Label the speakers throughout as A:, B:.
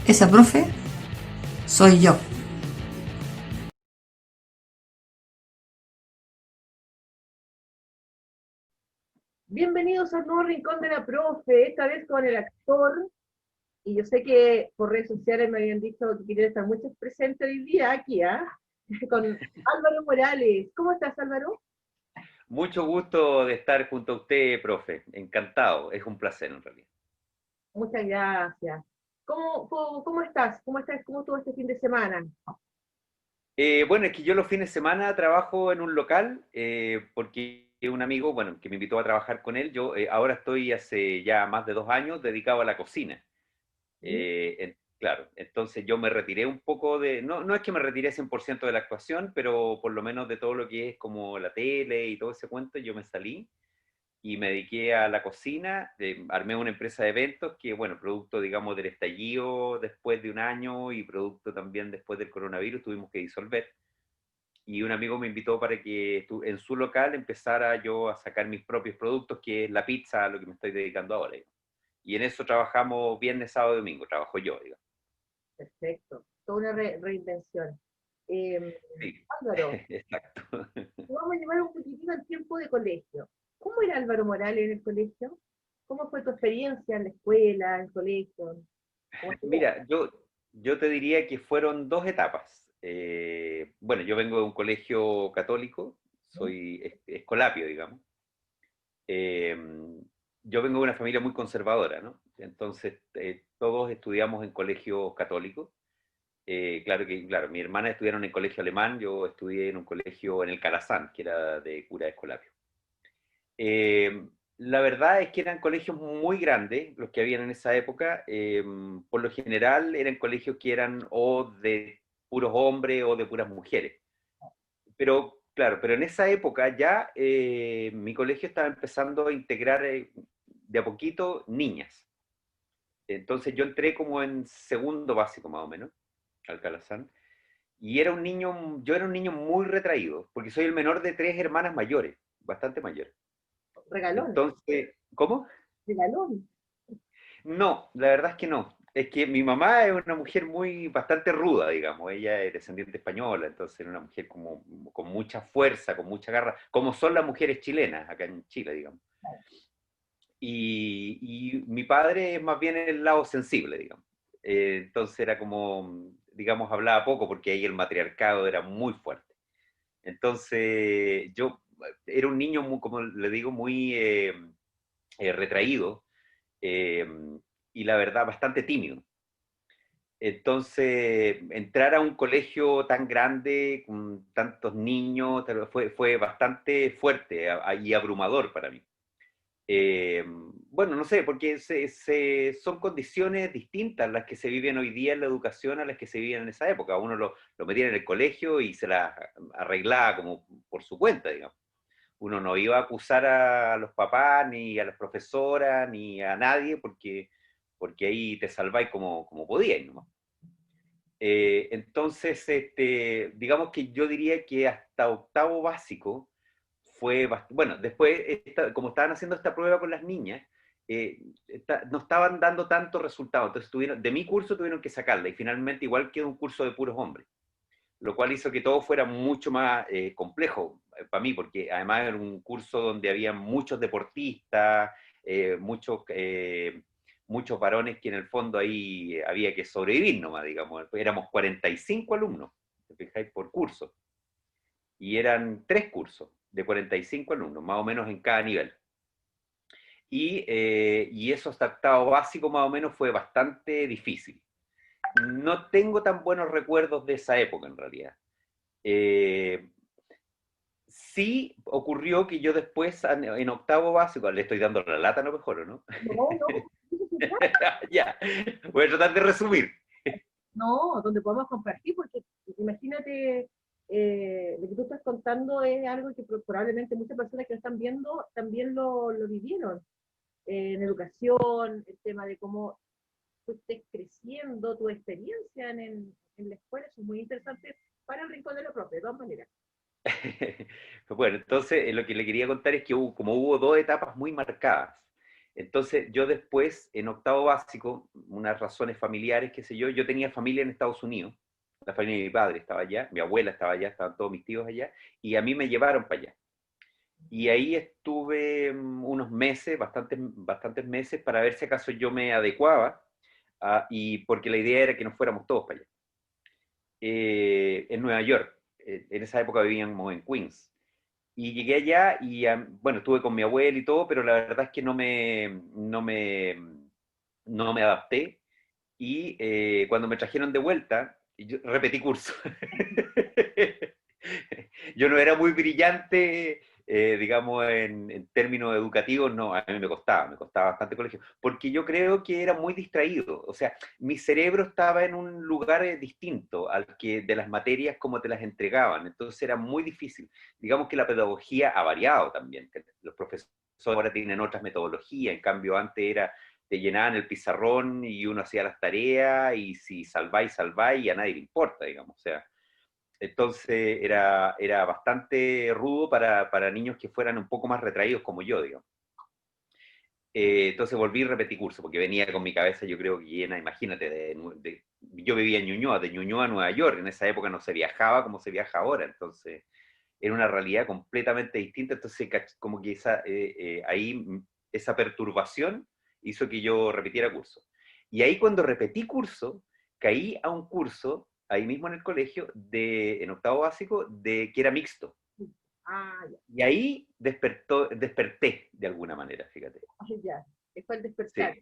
A: Esa profe soy yo.
B: Bienvenidos al nuevo rincón de la profe, esta vez con el actor. Y yo sé que por redes sociales me habían dicho que querían estar muchos presentes hoy día aquí, ¿ah? Con Álvaro Morales. ¿Cómo estás, Álvaro?
C: Mucho gusto de estar junto a usted, profe. Encantado. Es un placer, en realidad.
B: Muchas gracias. ¿Cómo estás? ¿Cómo estás? ¿Cómo estuvo este fin de semana?
C: Bueno, es que yo los fines de semana trabajo en un local porque un amigo, bueno, que me invitó a trabajar con él, yo ahora estoy hace ya más de 2 años dedicado a la cocina.
B: ¿Sí?
C: Claro, entonces yo me retiré un poco de, no es que me retiré 100% de la actuación, pero por lo menos de todo lo que es como la tele y todo ese cuento, yo me salí y me dediqué a la cocina, armé una empresa de eventos que, bueno, producto, digamos, del estallido después de un año y producto también después del coronavirus, tuvimos que disolver. Y un amigo me invitó para que en su local empezara yo a sacar mis propios productos, que es la pizza, a lo que me estoy dedicando ahora. Digamos. Y en eso trabajamos viernes, sábado y domingo, trabajo yo, digamos.
B: Perfecto. Toda una reinvención. Eh,
C: Sí,
B: Álvaro,
C: exacto.
B: vamos a llevar un poquitito al tiempo de colegio. ¿Cómo era Álvaro Morales en el colegio? ¿Cómo fue tu experiencia en la escuela, en el colegio? ¿Cómo estudiaste?
C: Mira, yo te diría que fueron dos etapas. Bueno, yo vengo de un colegio católico, soy escolapio, digamos. Eh, yo vengo de una familia muy conservadora, ¿no? Entonces, todos estudiamos en colegios católicos. Claro, mi hermana estudiaron en colegio alemán, yo estudié en un colegio en el Calazán, que era de cura de Escolapio. Eh, la verdad es que eran colegios muy grandes los que habían en esa época. Por lo general eran colegios que eran o de puros hombres o de puras mujeres. Pero, claro, pero en esa época ya mi colegio estaba empezando a integrar de a poquito niñas. Entonces yo entré como en segundo básico más o menos, al Calazán, y yo era un niño muy retraído, porque soy el menor de tres hermanas mayores, bastante mayores.
B: Regalón,
C: Entonces, ¿cómo?
B: regalón.
C: No, la verdad es que no. Es que mi mamá es una mujer bastante ruda, digamos. Ella es descendiente española, entonces era una mujer como con mucha fuerza, con mucha garra, como son las mujeres chilenas acá en Chile, digamos. Y mi padre es más bien el lado sensible, digamos. Entonces era como, digamos, hablaba poco porque ahí el matriarcado era muy fuerte. Entonces yo era un niño, como le digo, muy retraído eh, y la verdad bastante tímido. Entonces, entrar a un colegio tan grande, con tantos niños, fue bastante fuerte y abrumador para mí. Bueno, no sé, porque son condiciones distintas las que se viven hoy día en la educación a las que se vivían en esa época. Uno lo metía en el colegio y se las arreglaba como por su cuenta, digamos. Uno no iba a acusar a los papás, ni a las profesoras, ni a nadie, porque ahí te salváis como podíais, ¿no? Entonces, digamos que yo diría que hasta octavo básico bueno, después, como estaban haciendo esta prueba con las niñas, no estaban dando tantos resultados, entonces de mi curso tuvieron que sacarla y finalmente igual quedó un curso de puros hombres, lo cual hizo que todo fuera mucho más complejo para mí, porque además era un curso donde había muchos deportistas, muchos varones que en el fondo ahí había que sobrevivir nomás, digamos. Éramos 45 alumnos, ¿te fijáis? Por curso. Y eran 3 cursos de 45 alumnos, más o menos en cada nivel. Y eso hasta octavo básico más o menos fue bastante difícil. No tengo tan buenos recuerdos de esa época en realidad. Eh, sí ocurrió que yo después, en octavo básico, le estoy dando la lata, no mejor, ¿o no?
B: No, no, eso se trata.
C: Ya, voy a tratar de resumir.
B: No, donde podemos compartir, porque imagínate, lo que tú estás contando es algo que probablemente muchas personas que lo están viendo también lo vivieron. En educación, el tema de cómo tú estés creciendo, tu experiencia en la escuela, eso es muy interesante para el rincón de los profes, de todas maneras.
C: Bueno, entonces lo que le quería contar es que como hubo dos etapas muy marcadas. Entonces, yo después, en octavo básico, unas razones familiares, qué sé yo tenía familia en Estados Unidos, la familia de mi padre estaba allá, mi abuela estaba allá, estaban todos mis tíos allá, y a mí me llevaron para allá. Y ahí estuve unos meses, bastantes meses, para ver si acaso yo me adecuaba, y porque la idea era que nos fuéramos todos para allá. En Nueva York, en esa época vivíamos en Queens. Y llegué allá y, bueno, estuve con mi abuela y todo, pero la verdad es que no me adapté. Y cuando me trajeron de vuelta, yo repetí curso. Yo no era muy brillante, digamos, en términos educativos, no, a mí me costaba bastante colegio, porque yo creo que era muy distraído, o sea, mi cerebro estaba en un lugar distinto al que de las materias como te las entregaban, entonces era muy difícil. Digamos que la pedagogía ha variado también, que los profesores ahora tienen otras metodologías, en cambio antes era te llenaban el pizarrón y uno hacía las tareas y si salváis, salváis y a nadie le importa, digamos. O sea, entonces era bastante rudo para niños que fueran un poco más retraídos como yo, digamos. Entonces volví y repetí curso, porque venía con mi cabeza, yo creo que llena, imagínate, yo vivía en Ñuñoa, de Ñuñoa a Nueva York, en esa época no se viajaba como se viaja ahora, entonces era una realidad completamente distinta, entonces como que ahí esa perturbación hizo que yo repitiera curso. Y ahí cuando repetí curso, caí a un curso, ahí mismo en el colegio, en octavo básico, que era mixto.
B: Ah, ya.
C: Y ahí desperté de alguna manera, fíjate.
B: Ya. Es fue el despertar.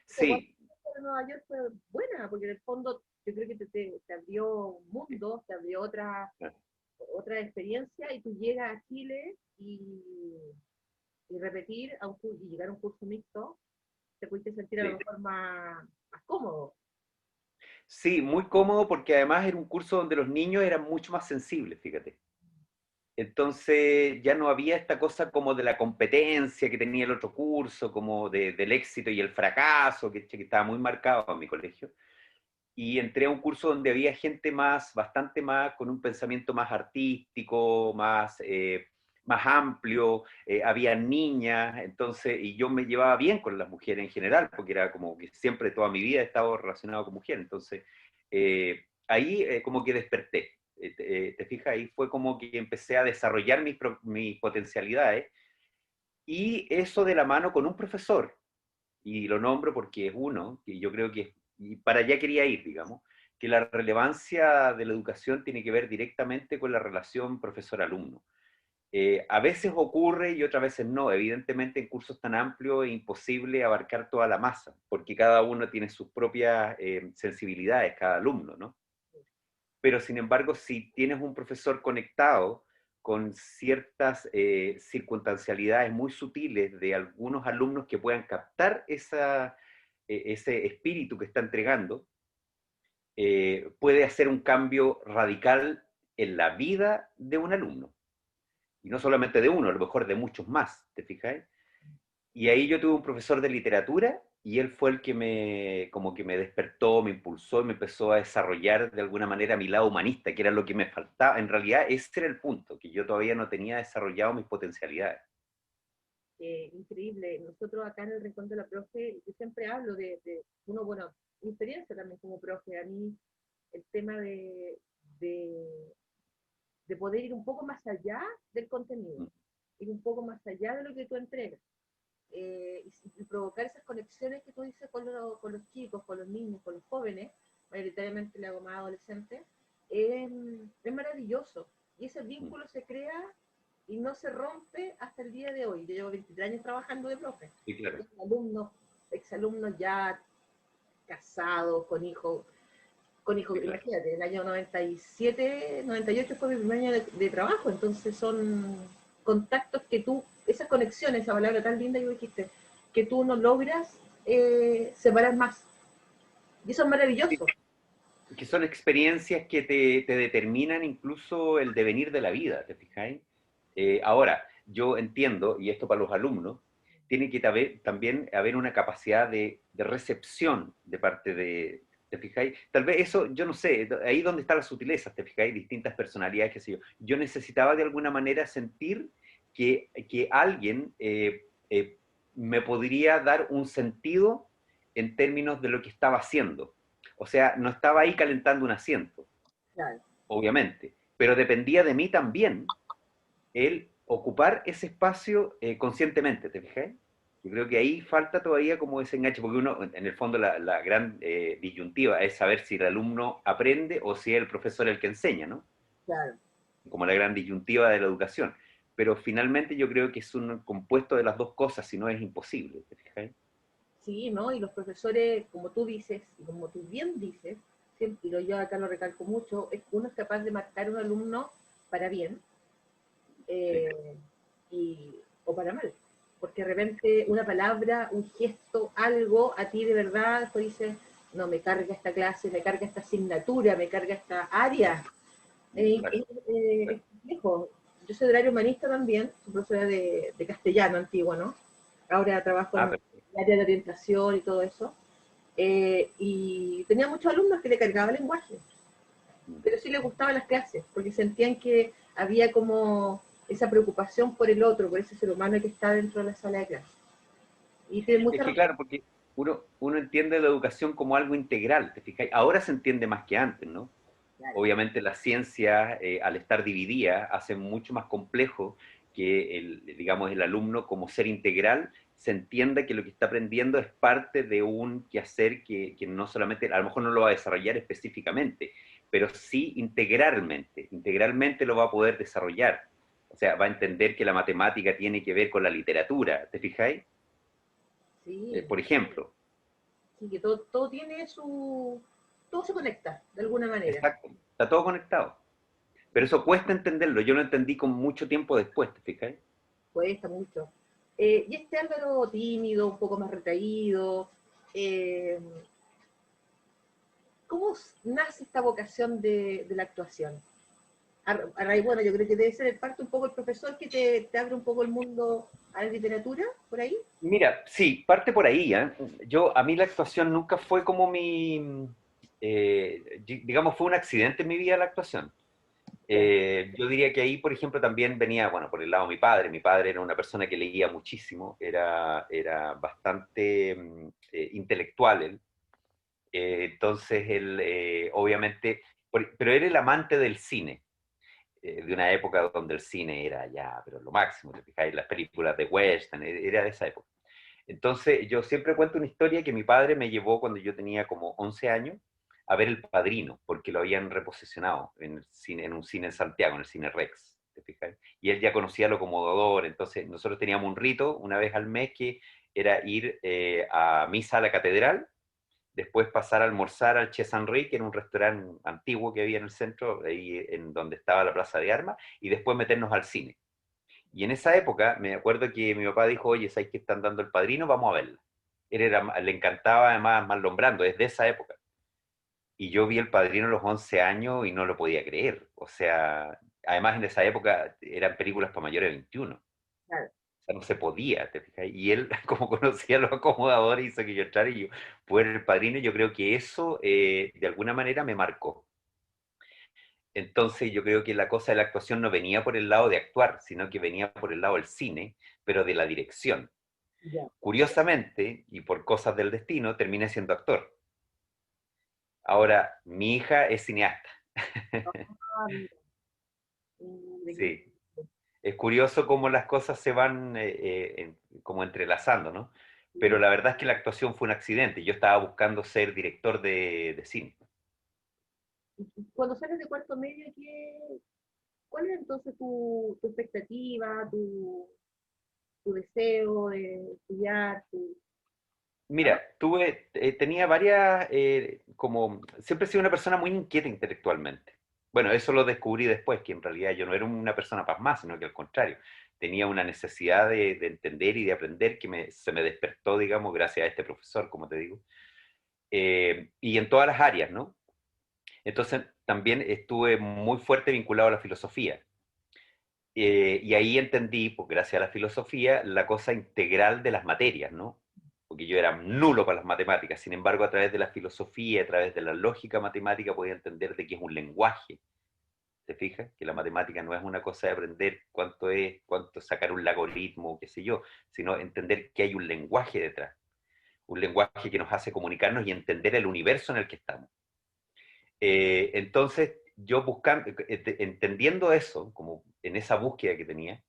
C: Sí,
B: Igual
C: sí,
B: de Nueva York fue buena, porque en el fondo yo creo que te abrió un mundo, te abrió otra experiencia y tú llegas a Chile y repetir y llegar a un curso mixto, te pudiste sentir a lo
C: sí.
B: mejor más cómodo.
C: Sí, muy cómodo porque además era un curso donde los niños eran mucho más sensibles, fíjate. Entonces ya no había esta cosa como de la competencia que tenía el otro curso, como del éxito y el fracaso, que estaba muy marcado en mi colegio. Y entré a un curso donde había gente bastante más, con un pensamiento más artístico, más amplio, había niñas, entonces, y yo me llevaba bien con las mujeres en general, porque era como que siempre toda mi vida he estado relacionado con mujeres, entonces ahí como que desperté. Te fijas, ahí fue como que empecé a desarrollar mis potencialidades, y eso de la mano con un profesor, y lo nombro porque es uno, que yo creo que y para allá quería ir, digamos, que la relevancia de la educación tiene que ver directamente con la relación profesor-alumno. A veces ocurre y otras veces no. Evidentemente en cursos tan amplios es imposible abarcar toda la masa, porque cada uno tiene sus propias sensibilidades, cada alumno, ¿no? Pero sin embargo, si tienes un profesor conectado con ciertas circunstancialidades muy sutiles de algunos alumnos que puedan captar ese espíritu que está entregando, puede hacer un cambio radical en la vida de un alumno. Y no solamente de uno, a lo mejor de muchos más, ¿te fijáis? Y ahí yo tuve un profesor de literatura y él fue el que como que me despertó, me impulsó y me empezó a desarrollar de alguna manera mi lado humanista, que era lo que me faltaba. En realidad ese era el punto, que yo todavía no tenía desarrollado mis potencialidades.
B: Increíble. Nosotros acá en el Rincón de la Profe, yo siempre hablo uno, bueno, mi experiencia también como profe, a mí el tema de, de poder ir un poco más allá del contenido,
C: Mm,
B: ir un poco más allá de lo que tú entregas. Y provocar esas conexiones que tú dices con los chicos, con los niños, con los jóvenes, mayoritariamente le hago más adolescentes, es maravilloso. Y ese
C: mm.
B: vínculo se crea y no se rompe hasta el día de hoy. Yo llevo 23 años trabajando de profe.
C: Sí, claro.
B: Tengo alumnos, exalumnos ya casados, con hijos,
C: Sí, claro.
B: imagínate, el año 97, 98 fue mi primer año de trabajo, entonces son contactos que tú, esas conexiones, esa palabra tan linda que dijiste, que tú no logras separar más. Y eso es
C: Sí,
B: maravilloso.
C: que son experiencias que te determinan incluso el devenir de la vida, ¿te fijáis? Ahora, yo entiendo, y esto para los alumnos, tiene que también haber una capacidad de recepción de parte ¿te fijáis? Tal vez eso, yo no sé, ahí donde están las sutilezas, ¿te fijáis? Distintas personalidades, qué sé yo. Yo necesitaba de alguna manera sentir que alguien me podría dar un sentido en términos de lo que estaba haciendo. O sea, no estaba ahí calentando un asiento,
B: Claro.
C: obviamente, pero dependía de mí también el ocupar ese espacio conscientemente, ¿te fijas? Yo creo que ahí falta todavía como ese enganche, porque uno, en el fondo, la gran disyuntiva es saber si el alumno aprende o si es el profesor el que enseña, ¿no?
B: Claro.
C: Como la gran disyuntiva de la educación. Pero finalmente yo creo que es un compuesto de las dos cosas, si no es imposible, ¿te fijas?
B: Sí, ¿no? Y los profesores, como tú dices, y como tú bien dices, siempre, y yo acá lo recalco mucho, es que uno es capaz de marcar a un alumno para bien
C: Sí.
B: eh, o para mal. Porque de repente una palabra, un gesto, algo, a ti de verdad, después dices, no, me carga esta clase, me carga esta asignatura, me carga esta área.
C: Claro,
B: Es complejo. Yo soy del área humanista también, soy profesora de castellano antiguo, ¿no? Ahora trabajo en
C: perfecto.
B: el área de orientación y todo eso. Y tenía muchos alumnos que le cargaba el lenguaje, pero sí les gustaban las clases, porque sentían que había como esa preocupación por el otro, por ese ser humano que está dentro de la sala de clase. Y tiene
C: Es
B: mucha
C: que
B: razón.
C: claro, porque uno entiende la educación como algo integral, ¿te fijas? Ahora se entiende más que antes, ¿no?
B: Claro.
C: Obviamente la ciencia, al estar dividida, hace mucho más complejo que digamos, el alumno como ser integral se entienda que lo que está aprendiendo es parte de un quehacer que no solamente, a lo mejor no lo va a desarrollar específicamente, pero sí integralmente, integralmente lo va a poder desarrollar. O sea, va a entender que la matemática tiene que ver con la literatura, ¿te fijáis?
B: Sí,
C: Por ejemplo.
B: sí, que todo tiene su... Todo se conecta, de alguna manera.
C: Exacto, está todo conectado. Pero eso cuesta entenderlo, yo lo entendí con mucho tiempo después, ¿te fijas?
B: Cuesta mucho. Y este Álvaro tímido, un poco más retraído, eh, ¿cómo nace esta vocación de la actuación? A raíz, bueno, yo creo que debe ser en parte un poco el profesor que te abre un poco el mundo a la literatura, por ahí.
C: Mira, sí, parte por ahí, ¿eh? A mí la actuación nunca fue como digamos, fue un accidente en mi vida la actuación.
B: Ya,
C: Yo diría que ahí, por ejemplo, también venía, bueno, por el lado de mi padre. Mi padre era una persona que leía muchísimo, era bastante intelectual él. Entonces, él, obviamente, pero era el amante del cine, de una época donde el cine era ya, pero lo máximo, te fijáis, las películas de western, era de esa época. Entonces, yo siempre cuento una historia que mi padre me llevó cuando yo tenía como 11 años a ver El Padrino, porque lo habían reposicionado en, el cine, en un cine en Santiago, en el Cine Rex, ¿te fijas? Y él ya conocía lo acomodador, entonces nosotros teníamos un rito una vez al mes que era ir a misa a la catedral, después pasar a almorzar al Che San Rey, que era un restaurante antiguo que había en el centro, ahí en donde estaba la Plaza de Armas, y después meternos al cine. Y en esa época me acuerdo que mi papá dijo, oye, ¿sabes que están dando El Padrino? Vamos a verla. Le encantaba además Marlon Brando, desde esa época. Y yo vi El Padrino a los 11 años y no lo podía creer. O sea, además en esa época eran películas para mayores de 21.
B: claro.
C: O sea, no se podía, ¿te fijas? Y él, como conocía a los acomodadores, hizo que yo entrara y yo fuera El Padrino. Yo creo que eso, de alguna manera, me marcó. Entonces yo creo que la cosa de la actuación no venía por el lado de actuar, sino que venía por el lado del cine, pero de la dirección.
B: Ya.
C: Curiosamente, y por cosas del destino, terminé siendo actor. Ahora, mi hija es cineasta.
B: Ah, mira. Mm,
C: Sí, es curioso cómo las cosas se van como entrelazando, ¿no? Pero
B: sí.
C: la verdad es que la actuación fue un accidente. Yo estaba buscando ser director de cine.
B: Cuando sales de cuarto medio, ¿cuál es entonces tu expectativa, tu deseo de estudiar? ¿A
C: Mira, tenía varias, como, siempre he sido una persona muy inquieta intelectualmente. Bueno, eso lo descubrí después, que en realidad yo no era una persona pasmada, sino que al contrario, tenía una necesidad de entender y de aprender que se me despertó, digamos, gracias a este profesor, como te digo, y en todas las áreas, ¿no? Entonces, también estuve muy fuerte vinculado a la filosofía. Y ahí entendí, pues gracias a la filosofía, la cosa integral de las materias, ¿no? Porque yo era nulo para las matemáticas, sin embargo, a través de la filosofía, a través de la lógica matemática, podía entender de qué es un lenguaje, ¿Te fijas? Que la matemática no es una cosa de aprender cuánto es sacar un logaritmo, qué sé yo, sino entender que hay un lenguaje detrás, un lenguaje que nos hace comunicarnos y entender el universo en el que estamos. Entonces, yo buscando, entendiendo eso, como en esa búsqueda que tenía,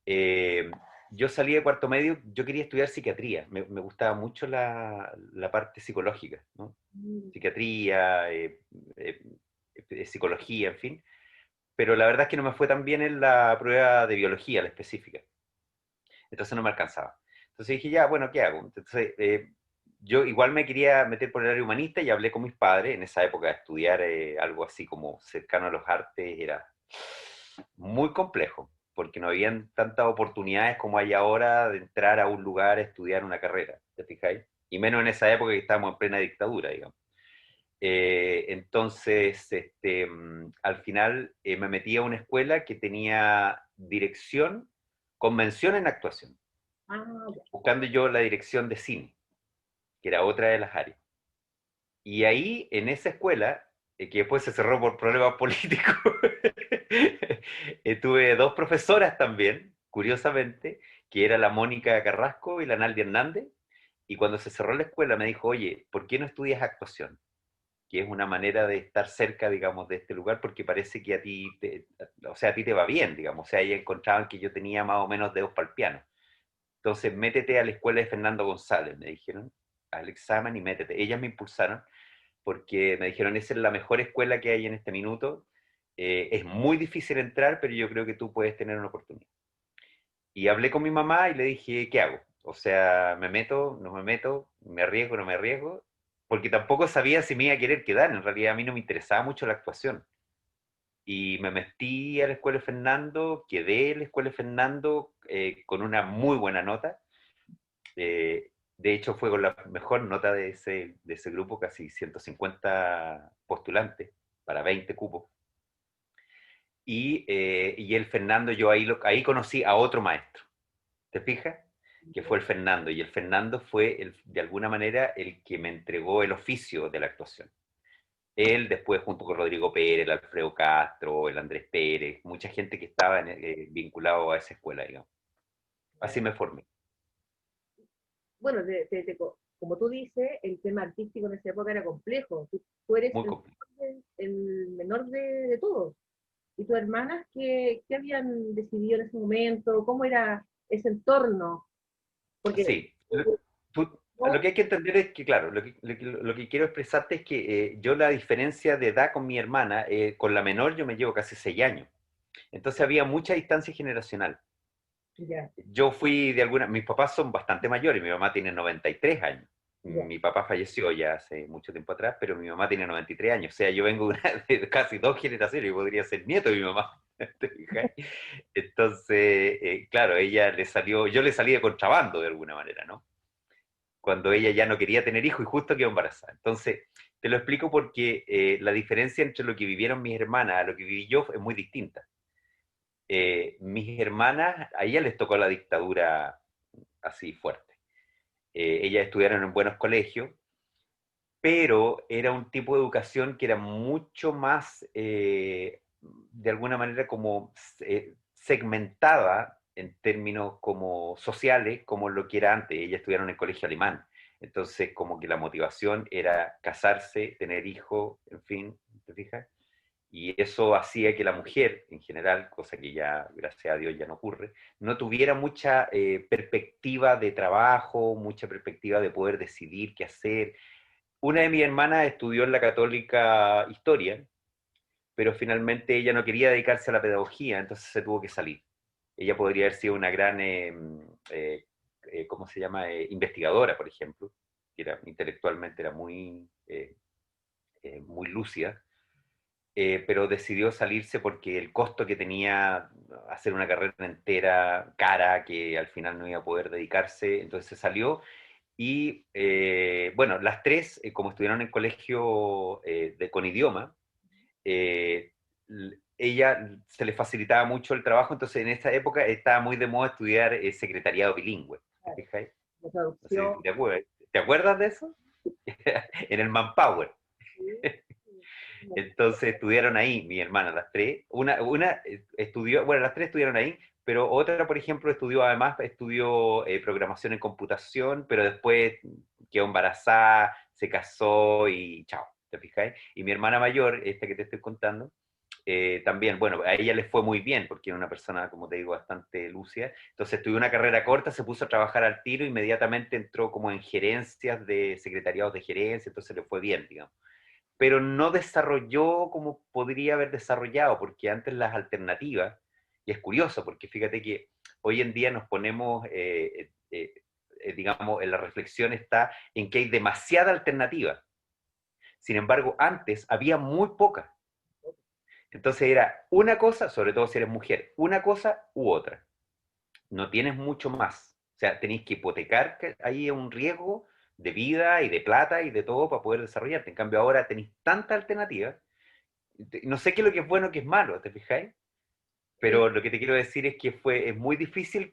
C: eh, yo salí de cuarto medio, yo quería estudiar psiquiatría, me gustaba mucho la parte psicológica, ¿no?
B: Mm.
C: Psiquiatría, psicología, en fin, pero la verdad es que no me fue tan bien en la prueba de biología, la específica, entonces no me alcanzaba. Entonces dije, ya, bueno, ¿qué hago? Entonces, yo igual me quería meter por el área humanista y hablé con mis padres, en esa época estudiar algo así como cercano a los artes era muy complejo, porque no habían tantas oportunidades como hay ahora de entrar a un lugar a estudiar una carrera, ¿te fijáis? Y menos en esa época que estábamos en plena dictadura, digamos. Entonces, al final me metí a una escuela que tenía dirección con mención en actuación,
B: Ah, ya.
C: buscando yo la dirección de cine, que era otra de las áreas. Y ahí, en esa escuela, que después se cerró por problemas políticos, tuve dos profesoras también, curiosamente, que era la Mónica Carrasco y la Naldi Hernández, y cuando se cerró la escuela me dijo, oye, ¿por qué no estudias actuación? Que es una manera de estar cerca, digamos, de este lugar, porque parece que a ti, o sea, a ti te va bien, digamos, o sea, ahí encontraban que yo tenía más o menos dedos para el piano. Entonces, métete a la escuela de Fernando González, me dijeron, al examen y métete. Ellas me impulsaron porque me dijeron, esa es la mejor escuela que hay en este minuto, es muy difícil entrar, pero yo creo que tú puedes tener una oportunidad. Y hablé con mi mamá y le dije, ¿qué hago? O sea, ¿me meto? ¿No me meto? ¿Me arriesgo? ¿No me arriesgo? Porque tampoco sabía si me iba a querer quedar, en realidad a mí no me interesaba mucho la actuación. Y me metí a la Escuela de Fernando, quedé en la Escuela de Fernando con una muy buena nota. De hecho, fue con la mejor nota de ese grupo, casi 150 postulantes para 20 cupos. Y el Fernando, yo ahí conocí a otro maestro, ¿te fijas? Que fue el Fernando. Y el Fernando fue, de alguna manera, el que me entregó el oficio de la actuación. Él después, junto con Rodrigo Pérez, el Alfredo Castro, el Andrés Pérez, mucha gente que estaba vinculado a esa escuela, digamos. Así me formé,
B: Bueno, como tú dices, el tema artístico en esa época era complejo. Tú eres
C: muy
B: el,
C: complejo.
B: el menor de todos. ¿Y tus hermanas qué habían decidido en ese momento? ¿Cómo era ese entorno? Porque
C: Sí, lo que hay que entender es que, claro, lo que quiero expresarte es que yo la diferencia de edad con mi hermana, con la menor yo me llevo casi 6 años. Entonces había mucha distancia generacional.
B: ya,
C: Yo fui mis papás son bastante mayores, mi mamá tiene 93 años.
B: ya,
C: Mi papá falleció ya hace mucho tiempo atrás, pero mi mamá tiene 93 años. O sea, yo vengo de casi 2 generaciones, yo podría ser nieto de mi mamá. ¿Te fijas? Entonces, claro, yo le salí de contrabando de alguna manera, ¿no? Cuando ella ya no quería tener hijos y justo quedó embarazada. Entonces, te lo explico porque la diferencia entre lo que vivieron mis hermanas a lo que viví yo es muy distinta. Mis hermanas, a ellas les tocó la dictadura así fuerte. Ellas estudiaron en buenos colegios, pero era un tipo de educación que era mucho más, de alguna manera, como segmentada en términos como sociales, como lo que era antes. Ellas estudiaron en el colegio alemán. Entonces, como que la motivación era casarse, tener hijos, en fin, ¿te fijas? Y eso hacía que la mujer, en general, cosa que ya, gracias a Dios, ya no ocurre, no tuviera mucha perspectiva de trabajo, mucha perspectiva de poder decidir qué hacer. Una de mis hermanas estudió en la Católica Historia, pero finalmente ella no quería dedicarse a la pedagogía, entonces se tuvo que salir. Ella podría haber sido una gran, ¿cómo se llama?, investigadora, por ejemplo, que intelectualmente era muy lúcida, pero decidió salirse porque el costo que tenía hacer una carrera entera cara, que al final no iba a poder dedicarse, entonces se salió. Y bueno, las tres, como estudiaron en colegio con idioma, ella se le facilitaba mucho el trabajo, entonces en esta época estaba muy de moda estudiar secretariado bilingüe. ¿Te
B: claro,
C: fijáis?
B: la
C: No sé
B: traducción.
C: si te acuerdas de eso. En el Manpower.
B: Sí,
C: Entonces estudiaron ahí, mi hermana, las tres. Una estudió, bueno, las tres estudiaron ahí, pero otra, por ejemplo, estudió programación en computación, pero después quedó embarazada, se casó y chao, ¿te fijáis? Y mi hermana mayor, esta que te estoy contando, también, bueno, a ella le fue muy bien, porque era una persona, como te digo, bastante lúcida. Entonces estudió una carrera corta, se puso a trabajar al tiro, inmediatamente entró como en gerencias de secretariados de gerencia, entonces le fue bien, digamos. Pero no desarrolló como podría haber desarrollado, porque antes las alternativas, y es curioso, porque fíjate que hoy en día nos ponemos, digamos, en la reflexión está en que hay demasiada alternativa. Sin embargo, antes había muy poca. Entonces era una cosa, sobre todo si eres mujer, una cosa u otra. No tienes mucho más. O sea, tenéis que hipotecar que ahí un riesgo de vida y de plata y de todo para poder desarrollarte. En cambio, ahora tenéis tanta alternativa. No sé qué es lo que es bueno, qué es malo, ¿te fijáis?
B: Sí,
C: Pero lo que te quiero decir es que es muy difícil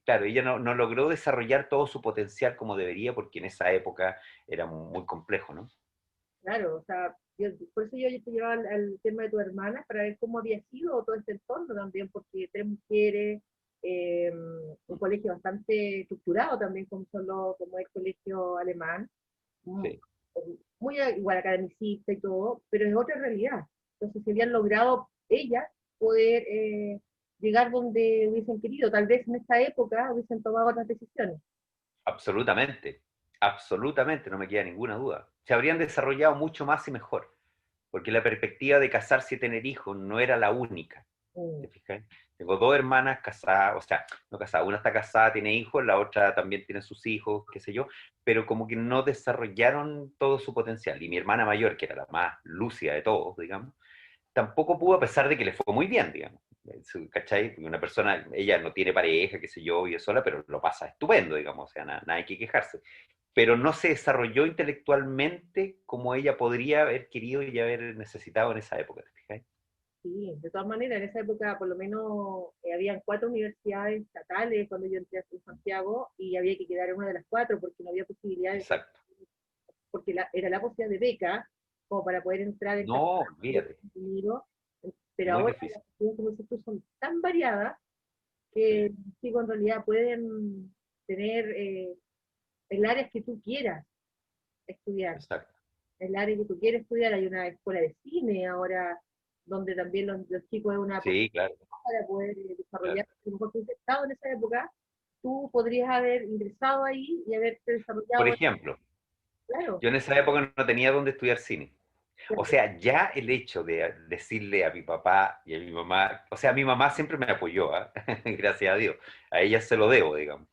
C: claro, ella no logró desarrollar todo su potencial como debería, porque en esa época era muy complejo, ¿no?
B: claro, o sea, por eso yo te llevaba al tema de tu hermana, para ver cómo había sido todo este entorno también, porque tres mujeres, un colegio bastante estructurado también, como el colegio alemán, mu-
C: Sí.
B: muy igual academicista y todo, pero es otra realidad. Entonces, si habían logrado ellas poder llegar donde hubiesen querido, tal vez en esta época hubiesen tomado otras decisiones.
C: Absolutamente, absolutamente, no me queda ninguna duda. Se habrían desarrollado mucho más y mejor, porque la perspectiva de casarse y tener hijos no era la única.
B: Mm,
C: ¿Te fijas? Tengo dos hermanas casadas, o sea, no casadas, una está casada, tiene hijos, la otra también tiene sus hijos, qué sé yo, pero como que no desarrollaron todo su potencial. Y mi hermana mayor, que era la más lúcida de todos, digamos, tampoco pudo, a pesar de que le fue muy bien, digamos. ¿Cachai? Porque una persona, ella no tiene pareja, qué sé yo, vive sola, pero lo pasa estupendo, digamos, o sea, nada hay que quejarse. Pero no se desarrolló intelectualmente como ella podría haber querido y haber necesitado en esa época, ¿te fijas?
B: sí, de todas maneras, en esa época por lo menos habían 4 universidades estatales cuando yo entré a Santiago y había que quedar en una de las 4 porque no había posibilidad de,
C: Exacto.
B: porque era la posibilidad de beca como para poder entrar en
C: No, olvídate,
B: pero
C: muy
B: ahora
C: difícil.
B: las opciones, como dices tú, son tan variadas
C: Sí,
B: que los chicos en realidad pueden tener el área que tú quieras estudiar,
C: exacto.
B: el área que tú quieres estudiar. Hay una escuela de cine ahora donde también los chicos es una
C: Sí, claro,
B: para poder
C: claro.
B: desarrollar. A lo mejor tú hubiese estado en esa época, tú podrías haber ingresado ahí y haberte
C: Por
B: desarrollado,
C: ejemplo,
B: claro,
C: yo en esa época no tenía dónde estudiar cine. O sea, ya el hecho de decirle a mi papá y a mi mamá, o sea, mi mamá siempre me apoyó, ¿ah? Gracias a Dios, a ella se lo debo, digamos.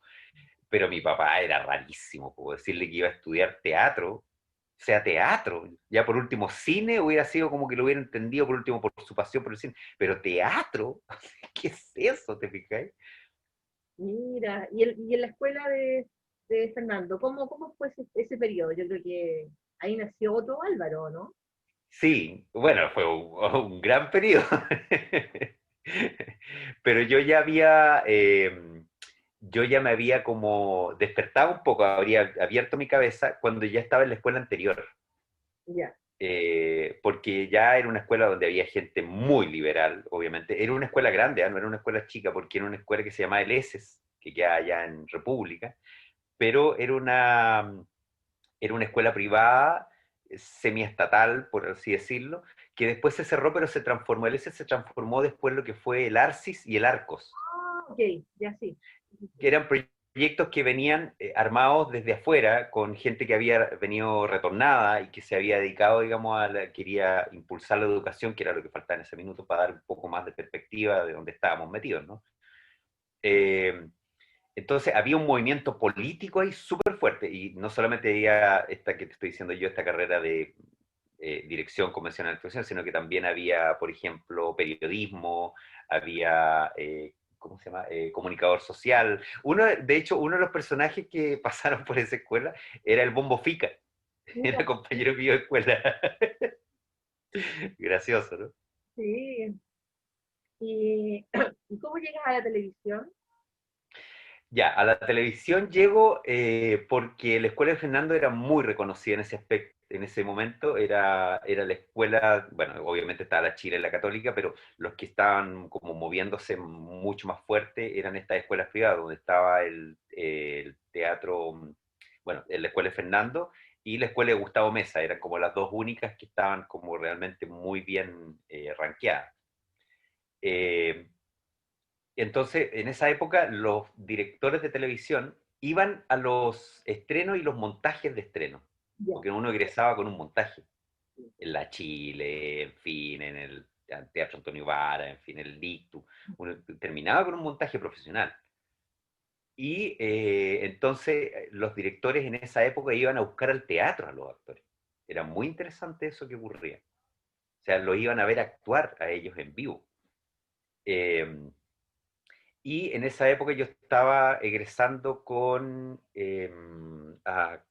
C: Pero mi papá era rarísimo, como decirle que iba a estudiar teatro, o sea, teatro. Ya por último, cine hubiera sido como que lo hubiera entendido por último por su pasión por el cine, pero teatro, ¿qué es eso? ¿Te fijáis?
B: mira, y en la escuela de Fernando, ¿cómo fue ese periodo? Yo creo que ahí nació otro Álvaro, ¿no?
C: Sí, bueno, fue un gran periodo. Pero yo ya me había como despertado un poco, habría abierto mi cabeza cuando ya estaba en la escuela anterior.
B: Ya,
C: Porque ya era una escuela donde había gente muy liberal, obviamente. Era una escuela grande, ¿ah? No era una escuela chica, porque era una escuela que se llamaba El ESES, que queda allá en República, pero era una escuela privada, semiestatal, por así decirlo, que después se cerró, pero se transformó. El ESES se transformó después en lo que fue el ARCIS y el ARCOS,
B: ok, ya sí.
C: que eran proyectos que venían armados desde afuera, con gente que había venido retornada y que se había dedicado, digamos, quería impulsar la educación, que era lo que faltaba en ese minuto para dar un poco más de perspectiva de donde estábamos metidos, ¿no? Eh, entonces había un movimiento político ahí súper fuerte, y no solamente había esta que te estoy diciendo yo, esta carrera de dirección convencional de actuación, sino que también había, por ejemplo, periodismo, había, ¿cómo se llama? Comunicador social. De hecho, uno de los personajes que pasaron por esa escuela era el Bombo Fica,
B: Mira,
C: era compañero mío de escuela. Gracioso, ¿no?
B: sí. ¿Y, ¿y cómo llegas a la televisión?
C: Ya, a la televisión llego porque la escuela de Fernando era muy reconocida en ese aspecto. en ese momento era la escuela, bueno, obviamente estaba la Chile y la Católica, pero los que estaban como moviéndose mucho más fuerte eran estas escuelas privadas, donde estaba el teatro, bueno, la escuela de Fernando y la escuela de Gustavo Mesa, eran como las dos únicas que estaban como realmente muy bien rankeadas. Eh, entonces, en esa época, los directores de televisión iban a los estrenos y los montajes de estreno,
B: Ya,
C: porque uno egresaba con un montaje, en la Chile, en fin, en el Teatro Antonio Vara, en fin, el Dictu, uno terminaba con un montaje profesional. Y entonces los directores en esa época iban a buscar al teatro a los actores. Era muy interesante eso que ocurría. O sea, lo iban a ver actuar a ellos en vivo. Eh, Y en esa época yo estaba egresando con,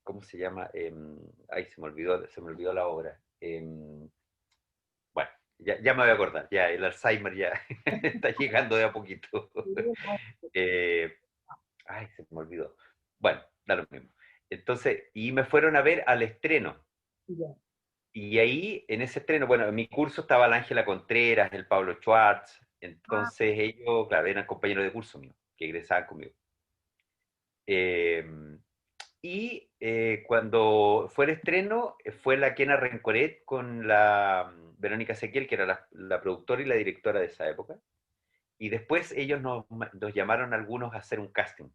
C: ¿cómo se llama? Ay, se me olvidó la obra. Bueno, ya me voy a acordar, ya el Alzheimer ya está llegando de a poquito.
B: sí, no,
C: Eh, Ay, se me olvidó. Bueno, da lo mismo. Entonces, y me fueron a ver al estreno.
B: ya.
C: Y ahí, en ese estreno, bueno, en mi curso estaba la Ángela Contreras, el Pablo Schwartz,
B: Ah,
C: entonces ellos, claro, eran compañeros de curso mío, que egresaban conmigo. Eh, cuando fue el estreno, fue la Kena Rencoret con la Verónica Ezequiel, que era la productora y la directora de esa época. Y después ellos nos llamaron a algunos a hacer un casting.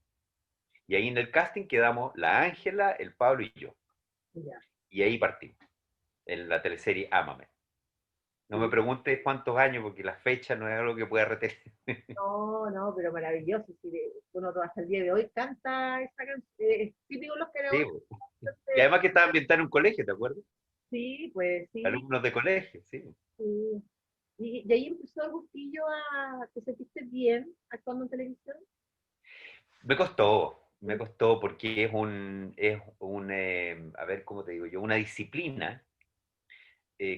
C: Y ahí en el casting quedamos la Ángela, el Pablo y yo.
B: ya.
C: Y ahí partimos, en la teleserie Ámame. No me preguntes cuántos años, porque la fecha no es algo que pueda retener.
B: No, no, pero maravilloso. Si uno hasta el día de hoy canta esta canción. Es típico los
C: Sí,
B: karaoke.
C: pues. Y además que estaba ambientada en un colegio, ¿te acuerdas?
B: Sí, pues sí,
C: Alumnos de colegio, sí.
B: sí. Y ahí empezó el gustillo a que sentiste bien actuando en televisión.
C: Me costó porque a ver, ¿cómo te digo yo? Una disciplina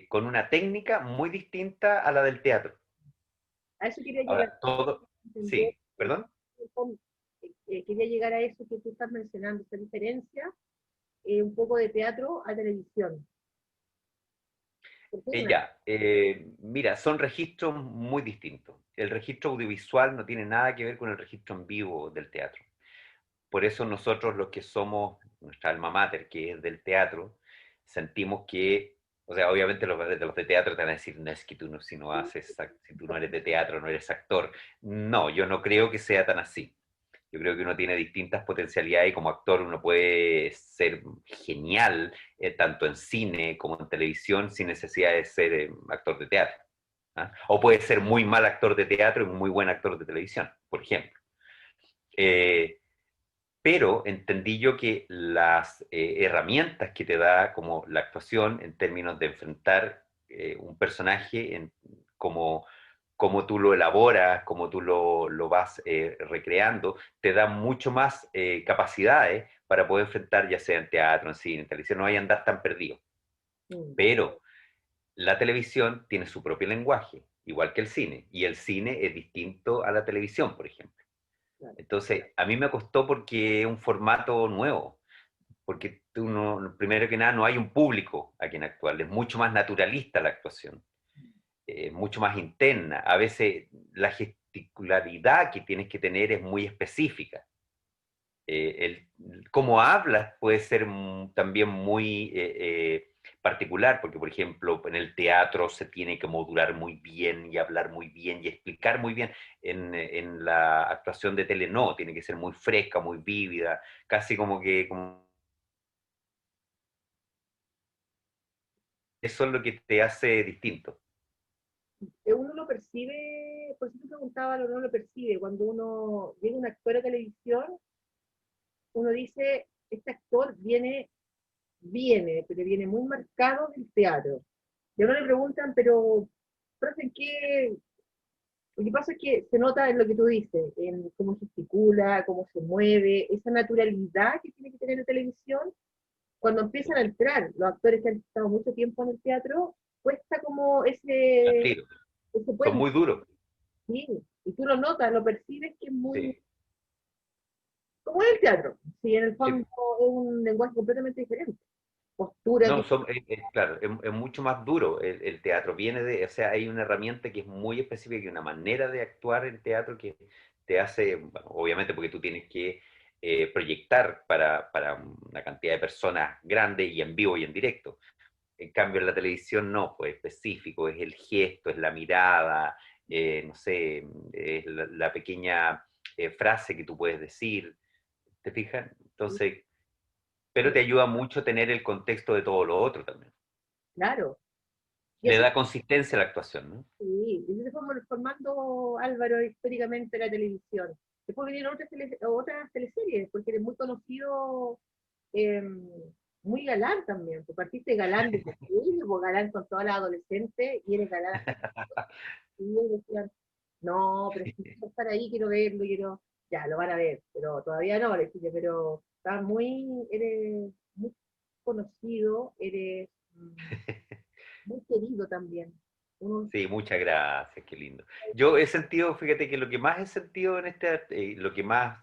C: con una técnica muy distinta a la del teatro.
B: A eso quería llegar,
C: Ahora, todo,
B: entender,
C: sí, perdón.
B: quería llegar a eso que tú estás mencionando, esa diferencia un poco de teatro a televisión. Porque es una,
C: Ya, mira, son registros muy distintos. El registro audiovisual no tiene nada que ver con el registro en vivo del teatro. Por eso nosotros los que somos nuestra alma mater, que es del teatro, sentimos que, o sea, obviamente los de teatro te van a decir, no es que tú no, si no haces, si tú no eres de teatro, no eres actor. No, yo no creo que sea tan así. Yo creo que uno tiene distintas potencialidades y como actor uno puede ser genial, tanto en cine como en televisión, sin necesidad de ser actor de teatro. ¿Ah? O puede ser muy mal actor de teatro y muy buen actor de televisión, por ejemplo. Eh, pero entendí yo que las herramientas que te da como la actuación en términos de enfrentar un personaje, como, como tú lo elaboras, como tú lo vas recreando, te da mucho más capacidades para poder enfrentar ya sea en teatro, en cine, en televisión, no hay a andar tan perdido.
B: mm,
C: Pero la televisión tiene su propio lenguaje, igual que el cine, y el cine es distinto a la televisión, por ejemplo.
B: claro.
C: Entonces, a mí me costó porque es un formato nuevo, porque tú no, primero que nada no hay un público a quien actuar, es mucho más naturalista la actuación, mucho más interna. A veces la gesticularidad que tienes que tener es muy específica. Cómo hablas puede ser también muy particular, porque por ejemplo en el teatro se tiene que modular muy bien y hablar muy bien y explicar muy bien. En la actuación de tele no, tiene que ser muy fresca, muy vívida, casi como que eso es lo que te hace distinto.
B: Uno lo percibe, por eso te preguntaba, uno lo percibe, cuando uno llega un actor a televisión, uno dice, este actor pero viene muy marcado del teatro. Y a uno le preguntan, pero, profe, ¿en qué? Lo que pasa es que se nota en lo que tú dices, en cómo gesticula, cómo se mueve, esa naturalidad que tiene que tener la televisión. Cuando empiezan a entrar los actores que han estado mucho tiempo en el teatro, cuesta como
C: Así,
B: ese
C: son
B: puente,
C: muy duros.
B: ¿sí? Y tú lo notas, lo percibes que es muy,
C: Sí,
B: como es el teatro, sí, en el
C: sí,
B: fondo es un lenguaje completamente diferente. postura
C: No,
B: que...
C: claro, es mucho más duro el teatro. Viene de, o sea, hay una herramienta que es muy específica y una manera de actuar en teatro que te hace, bueno, obviamente porque tú tienes que proyectar para una cantidad de personas grande y en vivo y en directo. En cambio, en la televisión no, pues específico, es el gesto, es la mirada, no sé, es la pequeña frase que tú puedes decir, ¿te fijas? Entonces, pero te ayuda mucho tener el contexto de todo lo otro también.
B: Claro. Y
C: Le
B: así,
C: da consistencia a la actuación, ¿no?
B: sí, y así se fue formando Álvaro históricamente la televisión. Después vinieron otras teleseries, porque eres muy conocido, eh, muy galán también. Tú partiste galán de pequeño, pues galán con todas las adolescentes, y eres galán hasta que decían, no, pero es que quiero estar ahí, quiero verlo, quiero, ya, lo van a ver, pero todavía no, le dije, pero está eres muy conocido, eres muy querido también. Uno,
C: Sí, muchas gracias, qué lindo. Yo he sentido, fíjate que lo que más he sentido en lo que más